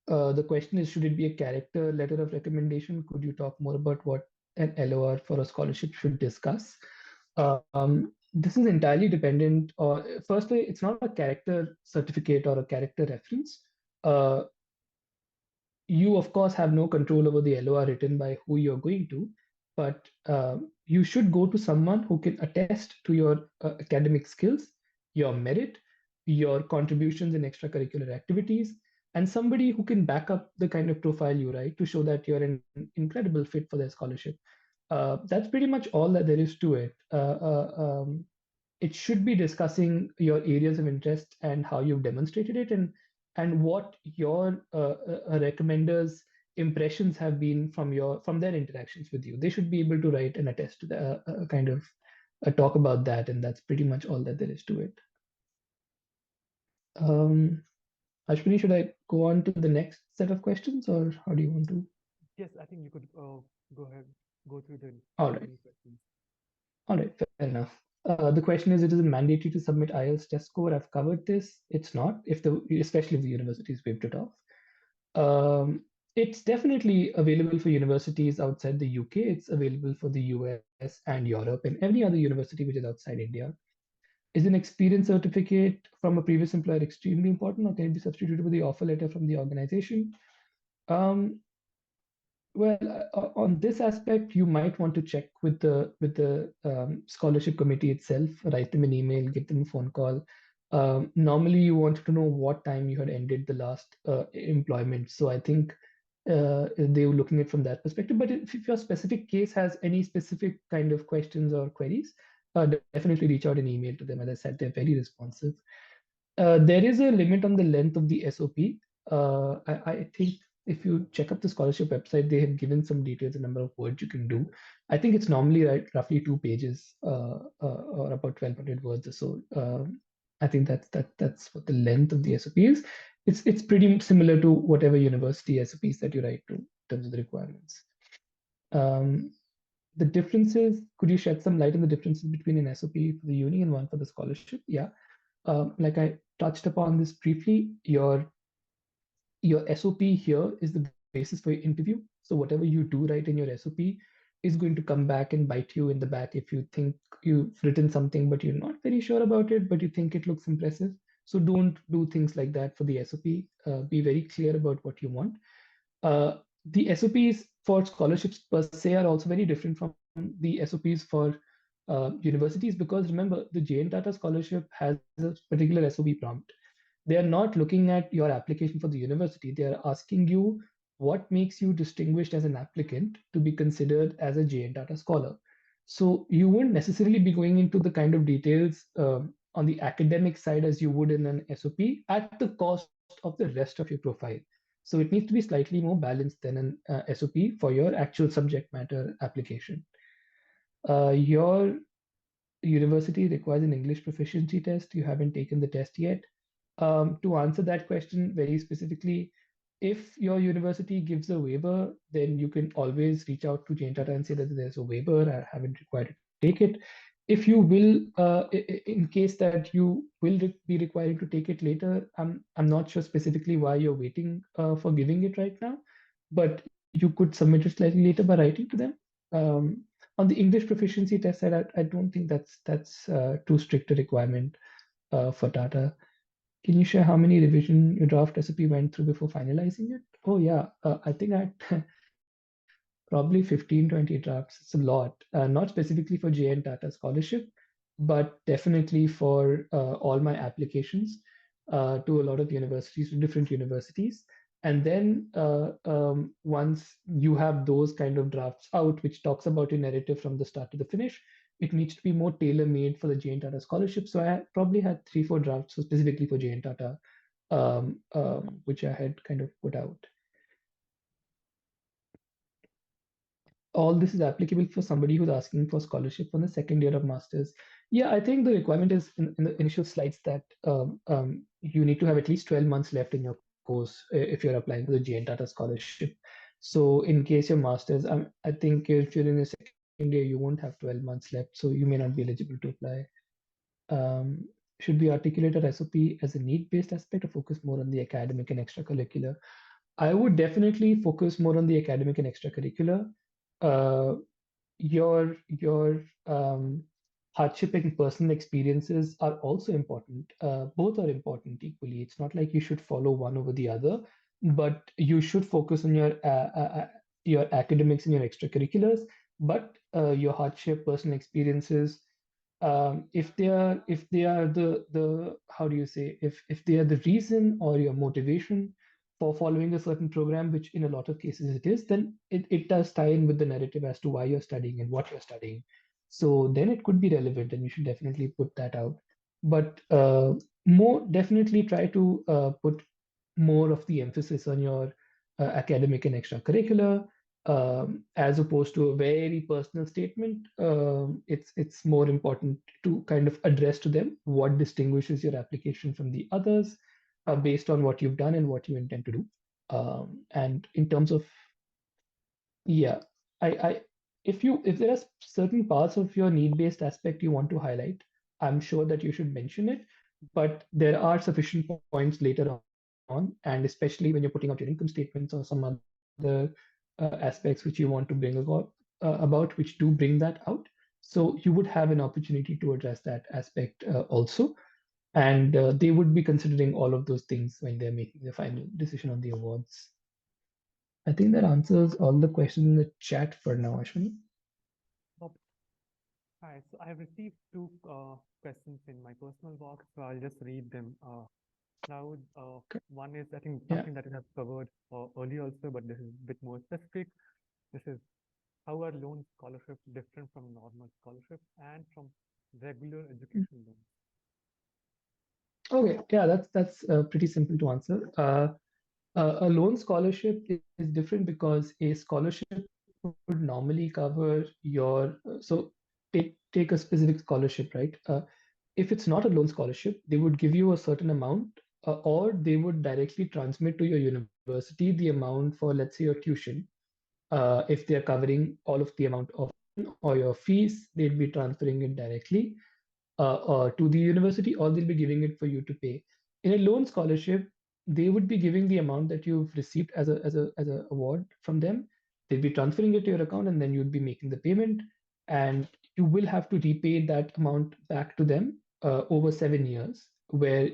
The question is, should it be a character letter of recommendation? Could you talk more about what an LOR for a scholarship should discuss? This is entirely dependent on, firstly, it's not a character certificate or a character reference. Uh, you, of course, have no control over the LOR written by who you're going to, but you should go to someone who can attest to your academic skills, your merit, your contributions in extracurricular activities, and somebody who can back up the kind of profile you write to show that you're an incredible fit for their scholarship. That's pretty much all that there is to it. It should be discussing your areas of interest and how you've demonstrated it, and what your recommenders impressions have been from their interactions with you. They should be able to write and attest to the kind of talk about that, and that's pretty much all that there is to it. Ashwini, should I go on to the next set of questions, or how do you want to? Yes, I think you could go ahead, go through the All right, remaining questions. fair enough. The question is, it is mandatory to submit IELTS test score. I've covered this. It's not, especially if the universities waived it off. Um, it's definitely available for universities outside the UK. It's available for the US and Europe and every other university which is outside India. Is an experience certificate from a previous employer extremely important, or can it be substituted with the offer letter from the organization? Um, well, on this aspect, you might want to check with the scholarship committee itself. Write them an email, give them a phone call. Normally, you want to know what time you had ended the last employment. So I think they were looking at from that perspective. But if your specific case has any specific kind of questions or queries, definitely reach out an email to them. As I said, they're very responsive. There is a limit on the length of the SOP. I think if you check up the scholarship website, they have given some details, the number of words you can do. I think it's normally roughly 2 pages or about 1,200 words or so. I think that's what the length of the SOP is. It's pretty similar to whatever university SOPs that you write to in terms of the requirements. Um, the differences, could you shed some light on the differences between an SOP for the uni and one for the scholarship? Yeah. Like I touched upon this briefly, your SOP here is the basis for your interview. So whatever you do write in your SOP is going to come back and bite you in the back if you think you've written something but you're not very sure about it, but you think it looks impressive. So don't do things like that for the SOP. Be very clear about what you want. Uh, the SOPs for scholarships per se are also very different from the SOPs for universities, because remember, the JN Tata scholarship has a particular SOP prompt. They are not looking at your application for the university. They are asking you what makes you distinguished as an applicant to be considered as a JN Tata scholar. So you won't necessarily be going into the kind of details on the academic side as you would in an SOP at the cost of the rest of your profile. So it needs to be slightly more balanced than an SOP for your actual subject matter application. Your university requires an English proficiency test. You haven't taken the test yet. To answer that question very specifically, if your university gives a waiver, then you can always reach out to Jane Tata and say that there's a waiver. I haven't required to take it. If you will, in case that you will be required to take it later, I'm not sure specifically why you're waiting for giving it right now, but you could submit it slightly later by writing to them. On the English proficiency test side, I don't think that's too strict a requirement for Tata. Can you share how many revision your draft recipe went through before finalizing it? Oh yeah, I think I had probably 15, 20 drafts. It's a lot, not specifically for JN Tata scholarship, but definitely for all my applications to a lot of universities, to different universities. And then once you have those kind of drafts out, which talks about your narrative from the start to the finish, it needs to be more tailor-made for the JN Tata scholarship. So I probably had 3, 4 drafts specifically for JN Tata, which I had kind of put out. All this is applicable for somebody who's asking for scholarship on the second year of masters. Yeah, I think the requirement is in the initial slides that you need to have at least 12 months left in your course if you're applying for the JN Tata scholarship. So in case your masters, I think if you're in the second year, you won't have 12 months left, so you may not be eligible to apply. Should we articulate our SOP as a need-based aspect or focus more on the academic and extracurricular? I would definitely focus more on the academic and extracurricular. Uh, your hardship and personal experiences are also important. Both are important equally. It's not like you should follow one over the other, but you should focus on your academics and your extracurriculars. But your hardship, personal experiences, if they are the how do you say, if they are the reason or your motivation for following a certain program, which in a lot of cases it is, then it does tie in with the narrative as to why you're studying and what you're studying. So then it could be relevant and you should definitely put that out. But more definitely try to put more of the emphasis on your academic and extracurricular, as opposed to a very personal statement. It's more important to kind of address to them what distinguishes your application from the others, based on what you've done and what you intend to do. And in terms of, yeah, I if there are certain parts of your need-based aspect you want to highlight, I'm sure that you should mention it, but there are sufficient points later on, and especially when you're putting out your income statements or some other aspects which you want to bring about, which do bring that out. So you would have an opportunity to address that aspect also, and they would be considering all of those things when they're making the final decision on the awards. I think that answers all the questions in the chat for now, Ashwini. Oh, hi. So I have received two questions in my personal box, so I'll just read them. Now, Okay. one is, I think, Yeah. something that you have covered earlier also, but this is a bit more specific. This is, how are loan scholarships different from normal scholarships and from regular education loans? Okay. Yeah, that's pretty simple to answer. A loan scholarship is different because a scholarship would normally cover your so take a specific scholarship, right? If it's not a loan scholarship, they would give you a certain amount, or they would directly transmit to your university the amount for, let's say, your tuition. If they're covering all of the amount of or your fees, they'd be transferring it directly to the university, or they'll be giving it for you to pay. In a loan scholarship, they would be giving the amount that you've received as a award from them. They'll be transferring it to your account, and then you'd be making the payment, and you will have to repay that amount back to them over 7 years. Where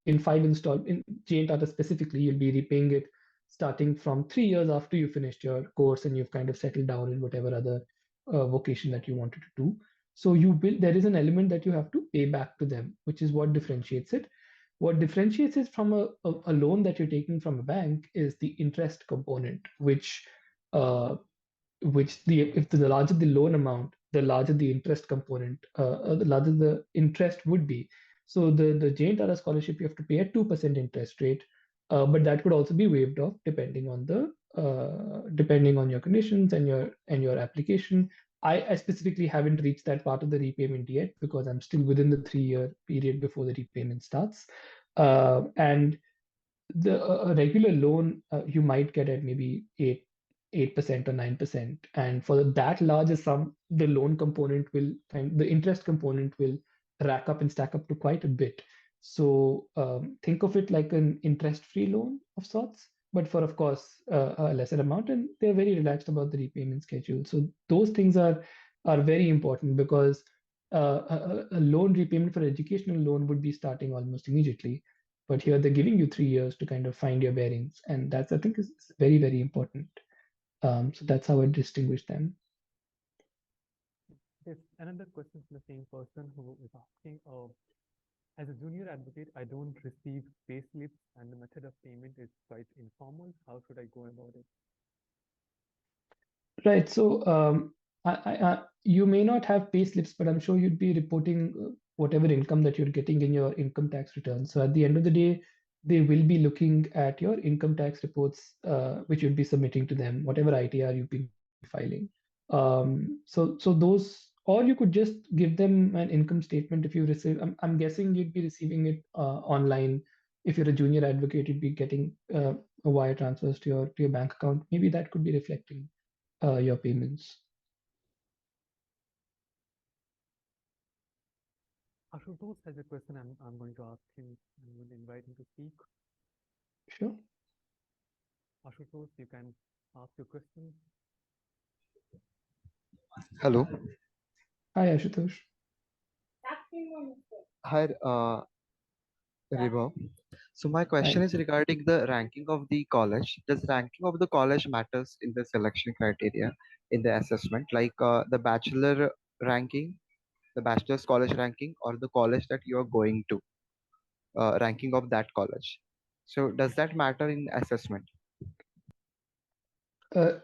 in Jane Tata specifically, you'll be repaying it starting from 3 years after you finished your course and you've kind of settled down in whatever other vocation that you wanted to do. So there is an element that you have to pay back to them, which is what differentiates it. What differentiates it from a loan that you're taking from a bank is the interest component, uh, which if the larger the loan amount, the larger the interest component, the larger the interest would be. So the Jane Tara scholarship, you have to pay a 2% interest rate, but that could also be waived off depending on your conditions and your application. I specifically haven't reached that part of the repayment yet because I'm still within the 3-year period before the repayment starts. And a regular loan, you might get at maybe 8% or 9%, and for that larger sum, the loan component will and the interest component will rack up and stack up to quite a bit. So think of it like an interest-free loan of sorts, but for, of course, a lesser amount, and they're very relaxed about the repayment schedule. So those things are very important because a loan repayment for educational loan would be starting almost immediately, but here they're giving you 3 years to kind of find your bearings, and that's, I think, is very, very important. So that's how I distinguish them. There's another question from the same person who is asking, as a junior advocate, I don't receive pay slips and the method of payment is quite informal. How should I go about it? Right. So you may not have pay slips, but I'm sure you'd be reporting whatever income that you're getting in your income tax return. So at the end of the day, they will be looking at your income tax reports, which you'd be submitting to them, whatever ITR you've been filing. So those, or you could just give them an income statement if you receive. I'm guessing you'd be receiving it online. If you're a junior advocate, you'd be getting a wire transfers to your bank account. Maybe that could be reflecting your payments. Ashutosh has a question I'm going to ask him. I'm going to invite him to speak. Sure. Ashutosh, you can ask your question. Hello. Hi, Ashutosh. Hi, Ribhav. So my question Hi. is regarding the ranking of the college. Does ranking of the college matters in the selection criteria in the assessment, like the bachelor ranking, the bachelor's college ranking, or the college that you are going to, ranking of that college? So does that matter in assessment?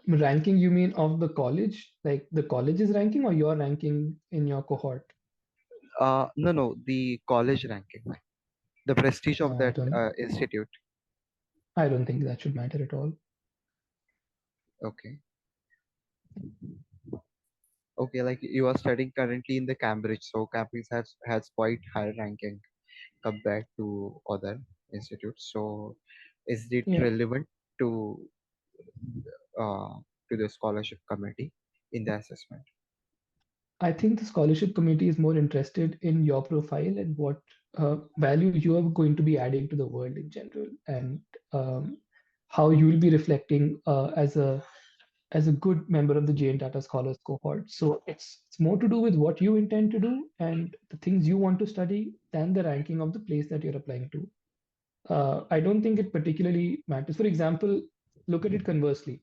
Ranking, you mean of the college, like the college's ranking, or your ranking in your cohort? No, no, the college ranking, the prestige of No, that institute. I don't think that should matter at all. Okay. Okay, like you are studying currently in the Cambridge, so Cambridge has quite high ranking compared to other institutes. So, is it Yeah, relevant to uh, to the scholarship committee in the assessment? I think the scholarship committee is more interested in your profile and what value you are going to be adding to the world in general, and um, how you will be reflecting as a good member of the Jane Tata Scholars cohort. So it's more to do with what you intend to do and the things you want to study than the ranking of the place that you're applying to. I don't think it particularly matters. For example, look at it conversely.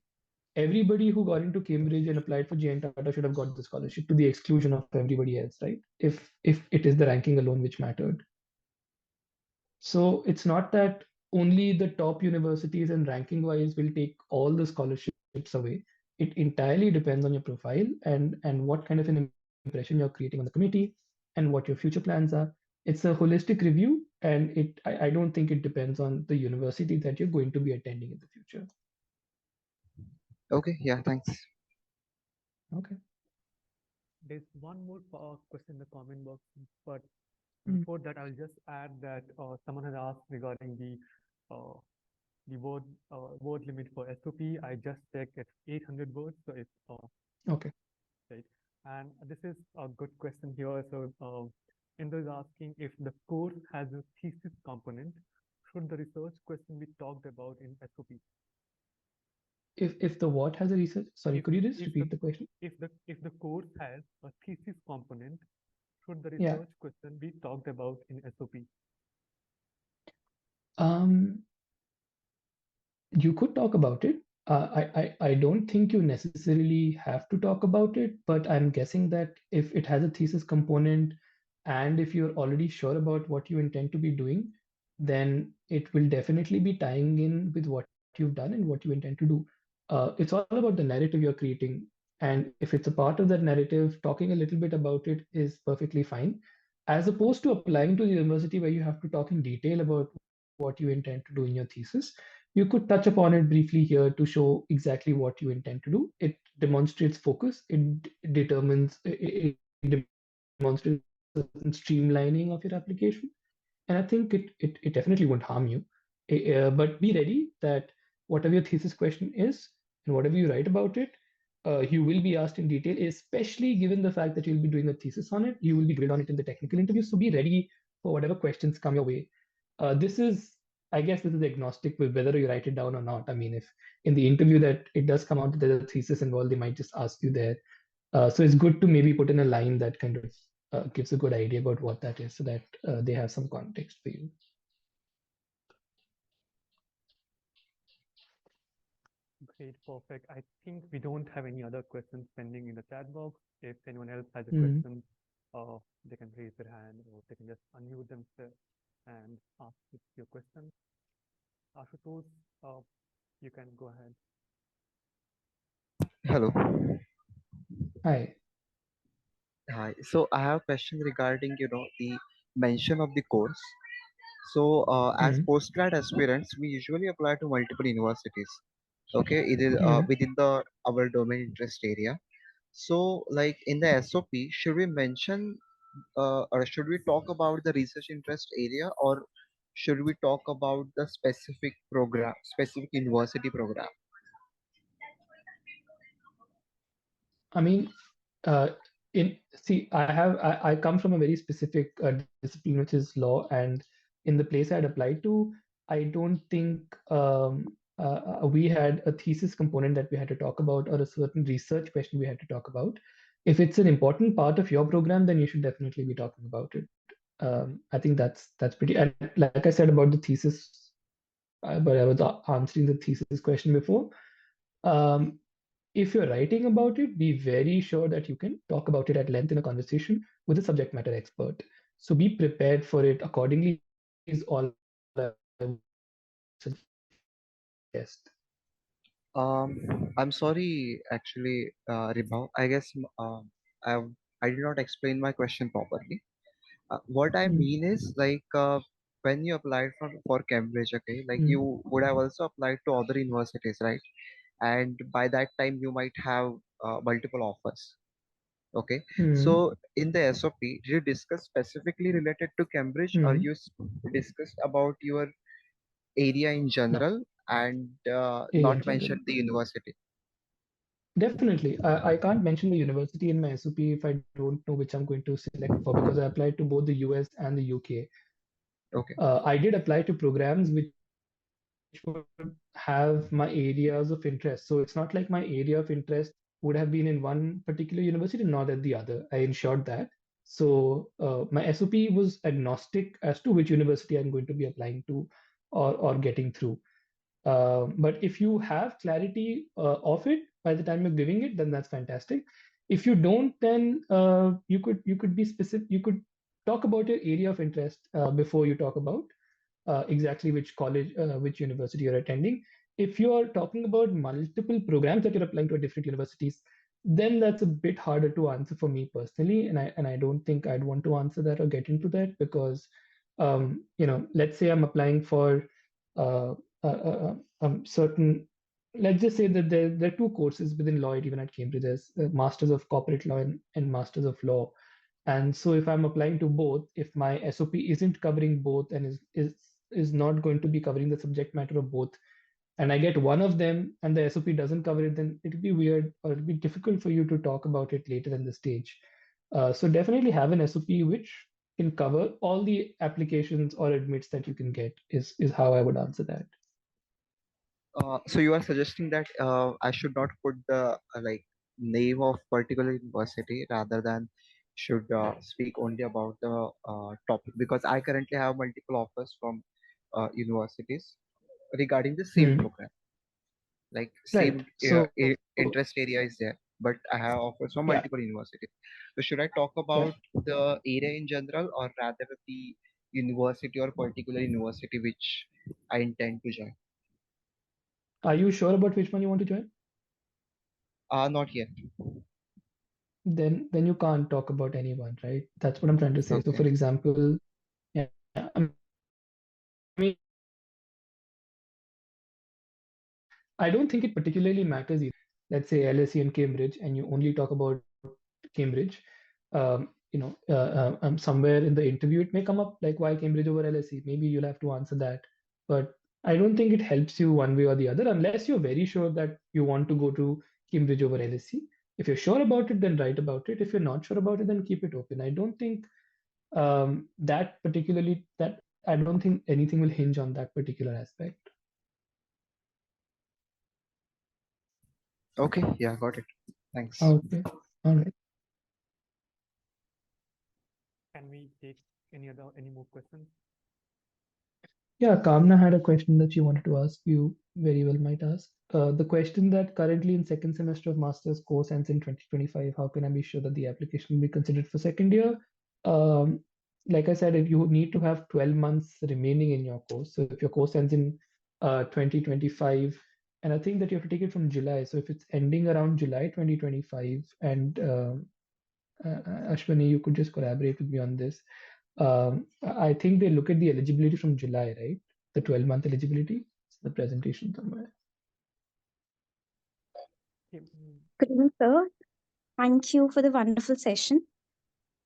Everybody who got into Cambridge and applied for JN Tata should have got the scholarship to the exclusion of everybody else, right? If it is the ranking alone which mattered. So it's not that only the top universities and ranking wise will take all the scholarships away. It entirely depends on your profile and what kind of an impression you're creating on the committee and what your future plans are. It's a holistic review, and I don't think it depends on the university that you're going to be attending in the future. Okay, yeah, thanks. Okay. There's one more question in the comment box, but Mm. before that, I'll just add that someone has asked regarding uh, the word limit for SOP. I just checked it's 800 words, so it's Okay. right. And this is a good question here. So Indo is asking if the course has a thesis component, should the research question be talked about in SOP? If the what has a research, sorry, If could you just if the repeat the question? if the course has a thesis component, should the Yeah. research question be talked about in SOP? Um, you could talk about it. I don't think you necessarily have to talk about it, but I'm guessing that if it has a thesis component and if you're already sure about what you intend to be doing, then it will definitely be tying in with what you've done and what you intend to do. It's all about the narrative you're creating. And if it's a part of that narrative, talking a little bit about it is perfectly fine, as opposed to applying to the university where you have to talk in detail about what you intend to do in your thesis. You could touch upon it briefly here to show exactly what you intend to do. It demonstrates focus. It demonstrates a certain streamlining of your application, and I think it definitely won't harm you. But be ready that whatever your thesis question is and whatever you write about it, you will be asked in detail, especially given the fact that you'll be doing a thesis on it. You will be grilled on it in the technical interview. So be ready for whatever questions come your way. This is, I guess, this is agnostic with whether you write it down or not. I mean, if in the interview that it does come out that there's a thesis involved, they might just ask you there. So it's good to maybe put in a line that kind of gives a good idea about what that is so that they have some context for you. Great, perfect. I think we don't have any other questions pending in the chat box. If anyone else has a Mm. question, uh, they can raise their hand or they can just unmute themselves and ask your question. Ashutosh, uh, you can go ahead. Hello. Hi. Hi. So I have a question regarding the mention of the course. So as Mm. postgrad aspirants, we usually apply to multiple universities. Okay, it is Mm. within the our domain interest area. So, like in the SOP, should we mention or should we talk about the research interest area, or should we talk about the specific program, specific university program? I mean, uh, in see, I come from a very specific discipline, which is law, and in the place I had applied to, I don't think. we had a thesis component that we had to talk about, or a certain research question we had to talk about. If it's an important part of your program, then you should definitely be talking about it. I think that's pretty. And like I said about the thesis, but I was answering the thesis question before. Um, if you're writing about it, be very sure that you can talk about it at length in a conversation with a subject matter expert. So be prepared for it accordingly is all I would suggest. I'm sorry, actually, Ribhav. I guess I I did not explain my question properly. What I Mm, mean is when you applied for Cambridge, okay, like mm, you would have also applied to other universities, right? And by that time you might have multiple offers. Okay, mm, so in the SOP, did you discuss specifically related to Cambridge, or mm. you discussed about your area in No, general and area not in general. mentioned the university? Definitely. I can't mention the university in my SOP if I don't know which I'm going to select for, because I applied to both the US and the UK. Okay. I did apply to programs which would have my areas of interest. So it's not like my area of interest would have been in one particular university, not at the other. I ensured that. So my SOP was agnostic as to which university I'm going to be applying to or getting through. But if you have clarity of it by the time you're giving it, then that's fantastic. If you don't, then you could be specific. You could talk about your area of interest before you talk about exactly which college, which university you're attending. If you are talking about multiple programs that you're applying to at different universities, then that's a bit harder to answer for me personally, and I don't think I'd want to answer that or get into that because, let's say I'm applying for uh, certain. Let's just say that there are two courses within law, even at Cambridge. There's Masters of Corporate Law and Masters of Law. And so if I'm applying to both, if my SOP isn't covering both and is not going to be covering the subject matter of both, and I get one of them and the SOP doesn't cover it, then it'll be weird or it'll be difficult for you to talk about it later in the stage. So definitely have an SOP which can cover all the applications or admits that you can get is how I would answer that. So you are suggesting that I should not put the name of particular university rather than should speak only about the topic, because I currently have multiple offers from universities regarding the same Hmm. program. Like Right. same So interest area is there, but I have offers from yeah, multiple universities. So should I talk yeah. about the area in general, or rather the university or particular university which I intend to join? Are you sure about which one you want to join? Not yet. Then you can't talk about anyone, right? That's what I'm trying to say. So Okay. for example, yeah, I mean, I don't think it particularly matters either. Let's say LSE and Cambridge, and you only talk about Cambridge. Somewhere in the interview, it may come up like why Cambridge over LSE. Maybe you'll have to answer that. But I don't think it helps you one way or the other unless you're very sure that you want to go to Cambridge over LSE. If you're sure about it, then write about it. If you're not sure about it, then keep it open. I don't think I don't think anything will hinge on that particular aspect. Okay. Yeah, got it. Thanks. Okay. All right. Can we take any more questions? Yeah, Kamna had a question that she wanted to ask. You very well might ask. The question that currently in second semester of master's course ends in 2025, how can I be sure that the application will be considered for second year? Um, like I said, if you need to have 12 months remaining in your course. So if your course ends in 2025, and I think that you have to take it from July. So if it's ending around July 2025, and Ashwani, you could just collaborate with me on this. I think they look at the eligibility from July, right? The 12-month eligibility. It's the presentation somewhere. Okay, Good evening, sir. Thank you for the wonderful session.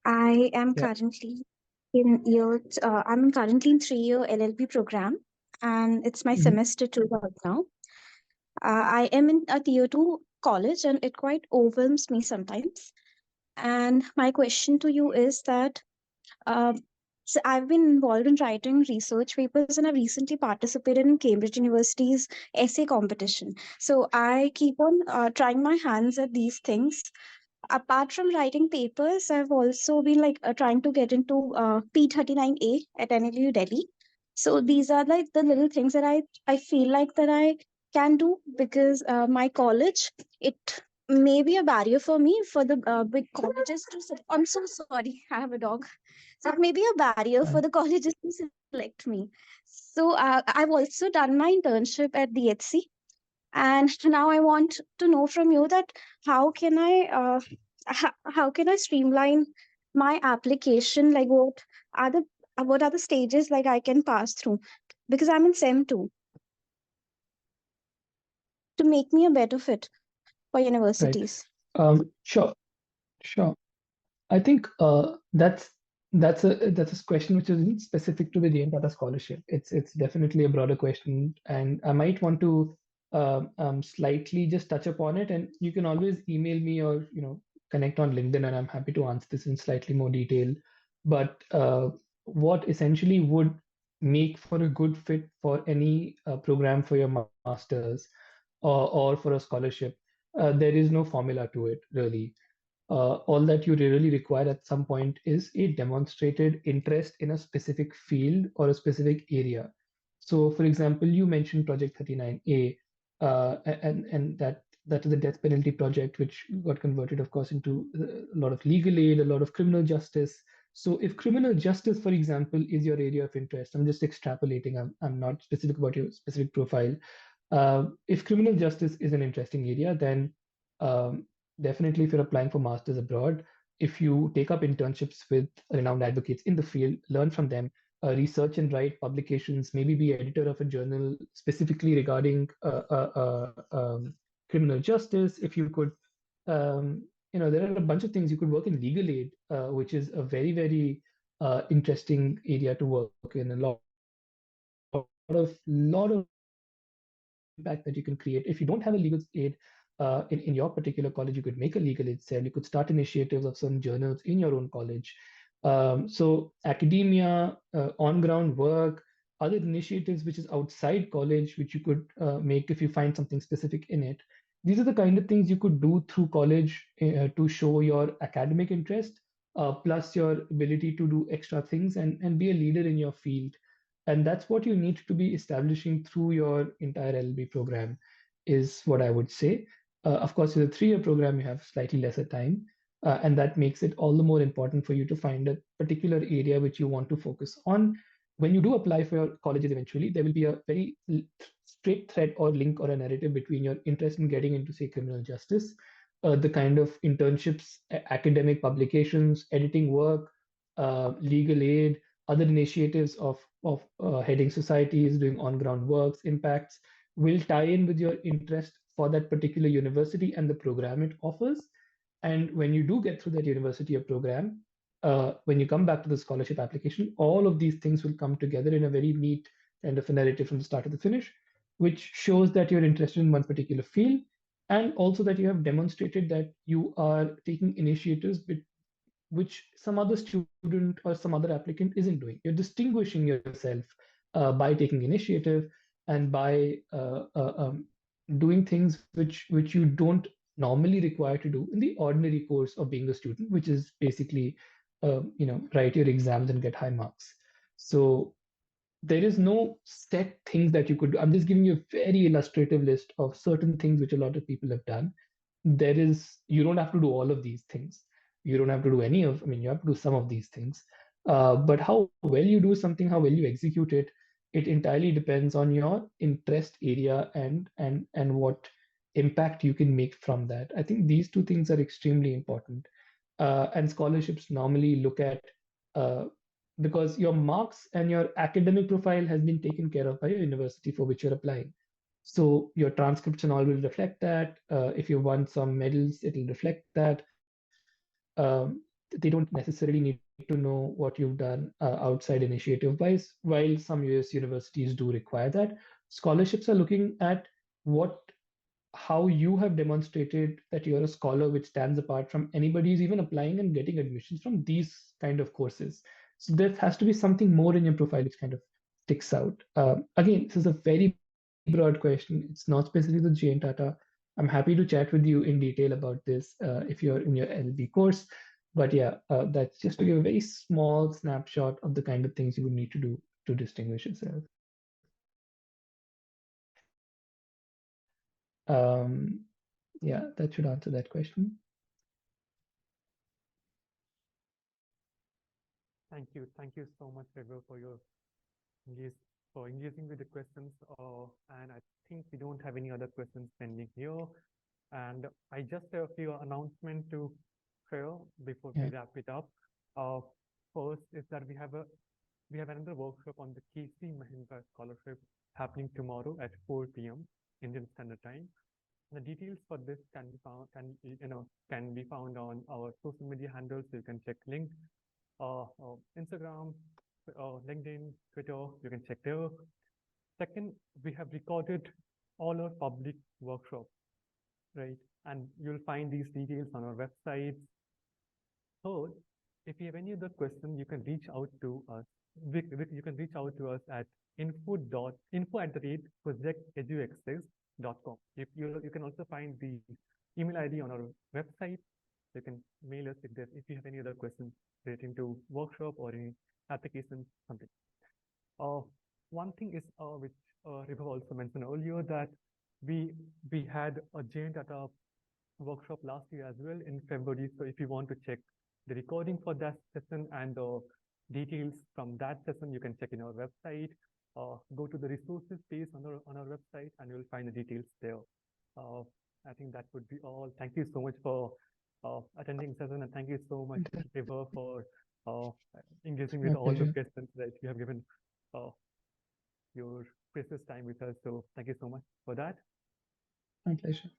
I am Yeah. currently currently in 3-year LLB program, and it's my Mhm. semester 2 right now. I am in a tier 2 college, and it quite overwhelms me sometimes. And my question to you is that, uh, So I've been involved in writing research papers, and I've recently participated in Cambridge University's essay competition. So I keep on trying my hands at these things. Apart from writing papers, I've also been like trying to get into P39A at NLU Delhi. So these are like the little things that I feel like that I can do, because my college, it may be a barrier for me for the big colleges to I'm so sorry, I have a dog. So it may be a barrier for Right. the colleges to select me. So I've also done my internship at DHC, and now I want to know from you that how can I how can I streamline my application? Like what are the stages like I can pass through? Because I'm in SEM 2, to make me a better fit for Right. universities. Sure, sure. I think that's a question which isn't specific to the JN Tata Scholarship. It's definitely a broader question, and I might want to slightly just touch upon it. And you can always email me or connect on LinkedIn, and I'm happy to answer this in slightly more detail. But what essentially would make for a good fit for any program for your masters or for a scholarship, there is no formula to it really. All that you really require at some point is a demonstrated interest in a specific field or a specific area. So, for example, you mentioned Project 39A, and that is a death penalty project which got converted, of course, into a lot of legal aid, a lot of criminal justice. So, if criminal justice, for example, is your area of interest, I'm just extrapolating. I'm not specific about your specific profile. If criminal justice is an interesting area, then um, definitely if you're applying for masters abroad, if you take up internships with renowned advocates in the field, learn from them, research and write publications, maybe be editor of a journal specifically regarding criminal justice. If you could, there are a bunch of things. You could work in legal aid, which is a very, very interesting area to work in. A lot of impact that you can create. If you don't have a legal aid in your particular college, you could make a legal aid cell. You could start initiatives of some journals in your own college. So academia, on-ground work, other initiatives which is outside college, which you could make if you find something specific in it. These are the kind of things you could do through college to show your academic interest, plus your ability to do extra things and be a leader in your field. And that's what you need to be establishing through your entire LLB program, is what I would say. Of course, with a 3-year program, you have slightly lesser time, and that makes it all the more important for you to find a particular area which you want to focus on. When you do apply for your colleges eventually, there will be a very straight thread or link or a narrative between your interest in getting into, say, criminal justice, the kind of internships, academic publications, editing work, legal aid, other initiatives of heading societies, doing on-ground works, impacts, will tie in with your interest for that particular university and the program it offers. And when you do get through that university or program, when you come back to the scholarship application, all of these things will come together in a very neat kind of a narrative from the start to the finish, which shows that you're interested in one particular field, and also that you have demonstrated that you are taking initiatives which some other student or some other applicant isn't doing. You're distinguishing yourself by taking initiative and by doing things which you don't normally require to do in the ordinary course of being a student, which is basically write your exams and get high marks. So there is no set things that you could do. I'm just giving you a very illustrative list of certain things which a lot of people have done. You don't have to do all of these things. You don't have to do you have to do some of these things. But how well you do something, how well you execute it, it entirely depends on your interest area and what impact you can make from that. I think these two things are extremely important. And scholarships normally look at uh, because your marks and your academic profile has been taken care of by your university for which you're applying. So your transcripts and all will reflect that. If you won some medals, it will reflect that. They don't necessarily need to know what you've done outside initiative wise, while some US universities do require that. Scholarships are looking at what how you have demonstrated that you're a scholar which stands apart from anybody who's even applying and getting admissions from these kind of courses. So there has to be something more in your profile which kind of sticks out. Again, this is a very broad question. It's not specific to Jane Tata. I'm happy to chat with you in detail about this if you're in your LB course. But yeah, that's just to give a very small snapshot of the kind of things you would need to do to distinguish yourself. Yeah, that should answer that question. Thank you so much, Ribhav, for your engaging with the questions. And I think we don't have any other questions pending here. And I just have a few announcements to share before we wrap it up. First is that we have another workshop on the Casey Mahindra Scholarship happening tomorrow at 4 p.m. Indian Standard Time. The details for this can be found on our social media handles. You can check link, Instagram, LinkedIn, Twitter. You can check there. Second, we have recorded all our public workshops, right? And you'll find these details on our website. Third, if you have any other question, you can reach out to us. You can reach out to us at info@projecteduaccess.com. You can also find the email ID on our website. You can mail us if you have any other questions relating to workshop or any application, something. One thing is which Ribhav also mentioned earlier, that we had a Jane Tata workshop last year as well in February. So if you want to check the recording for that session and the details from that session, you can check in our website. Go to the resources page on our website, and you'll find the details there. I think that would be all. Thank you so much for attending session, and thank you so much, Ribhav, for engaging with all the questions that you have given your precious time with us. So thank you so much for that. My pleasure.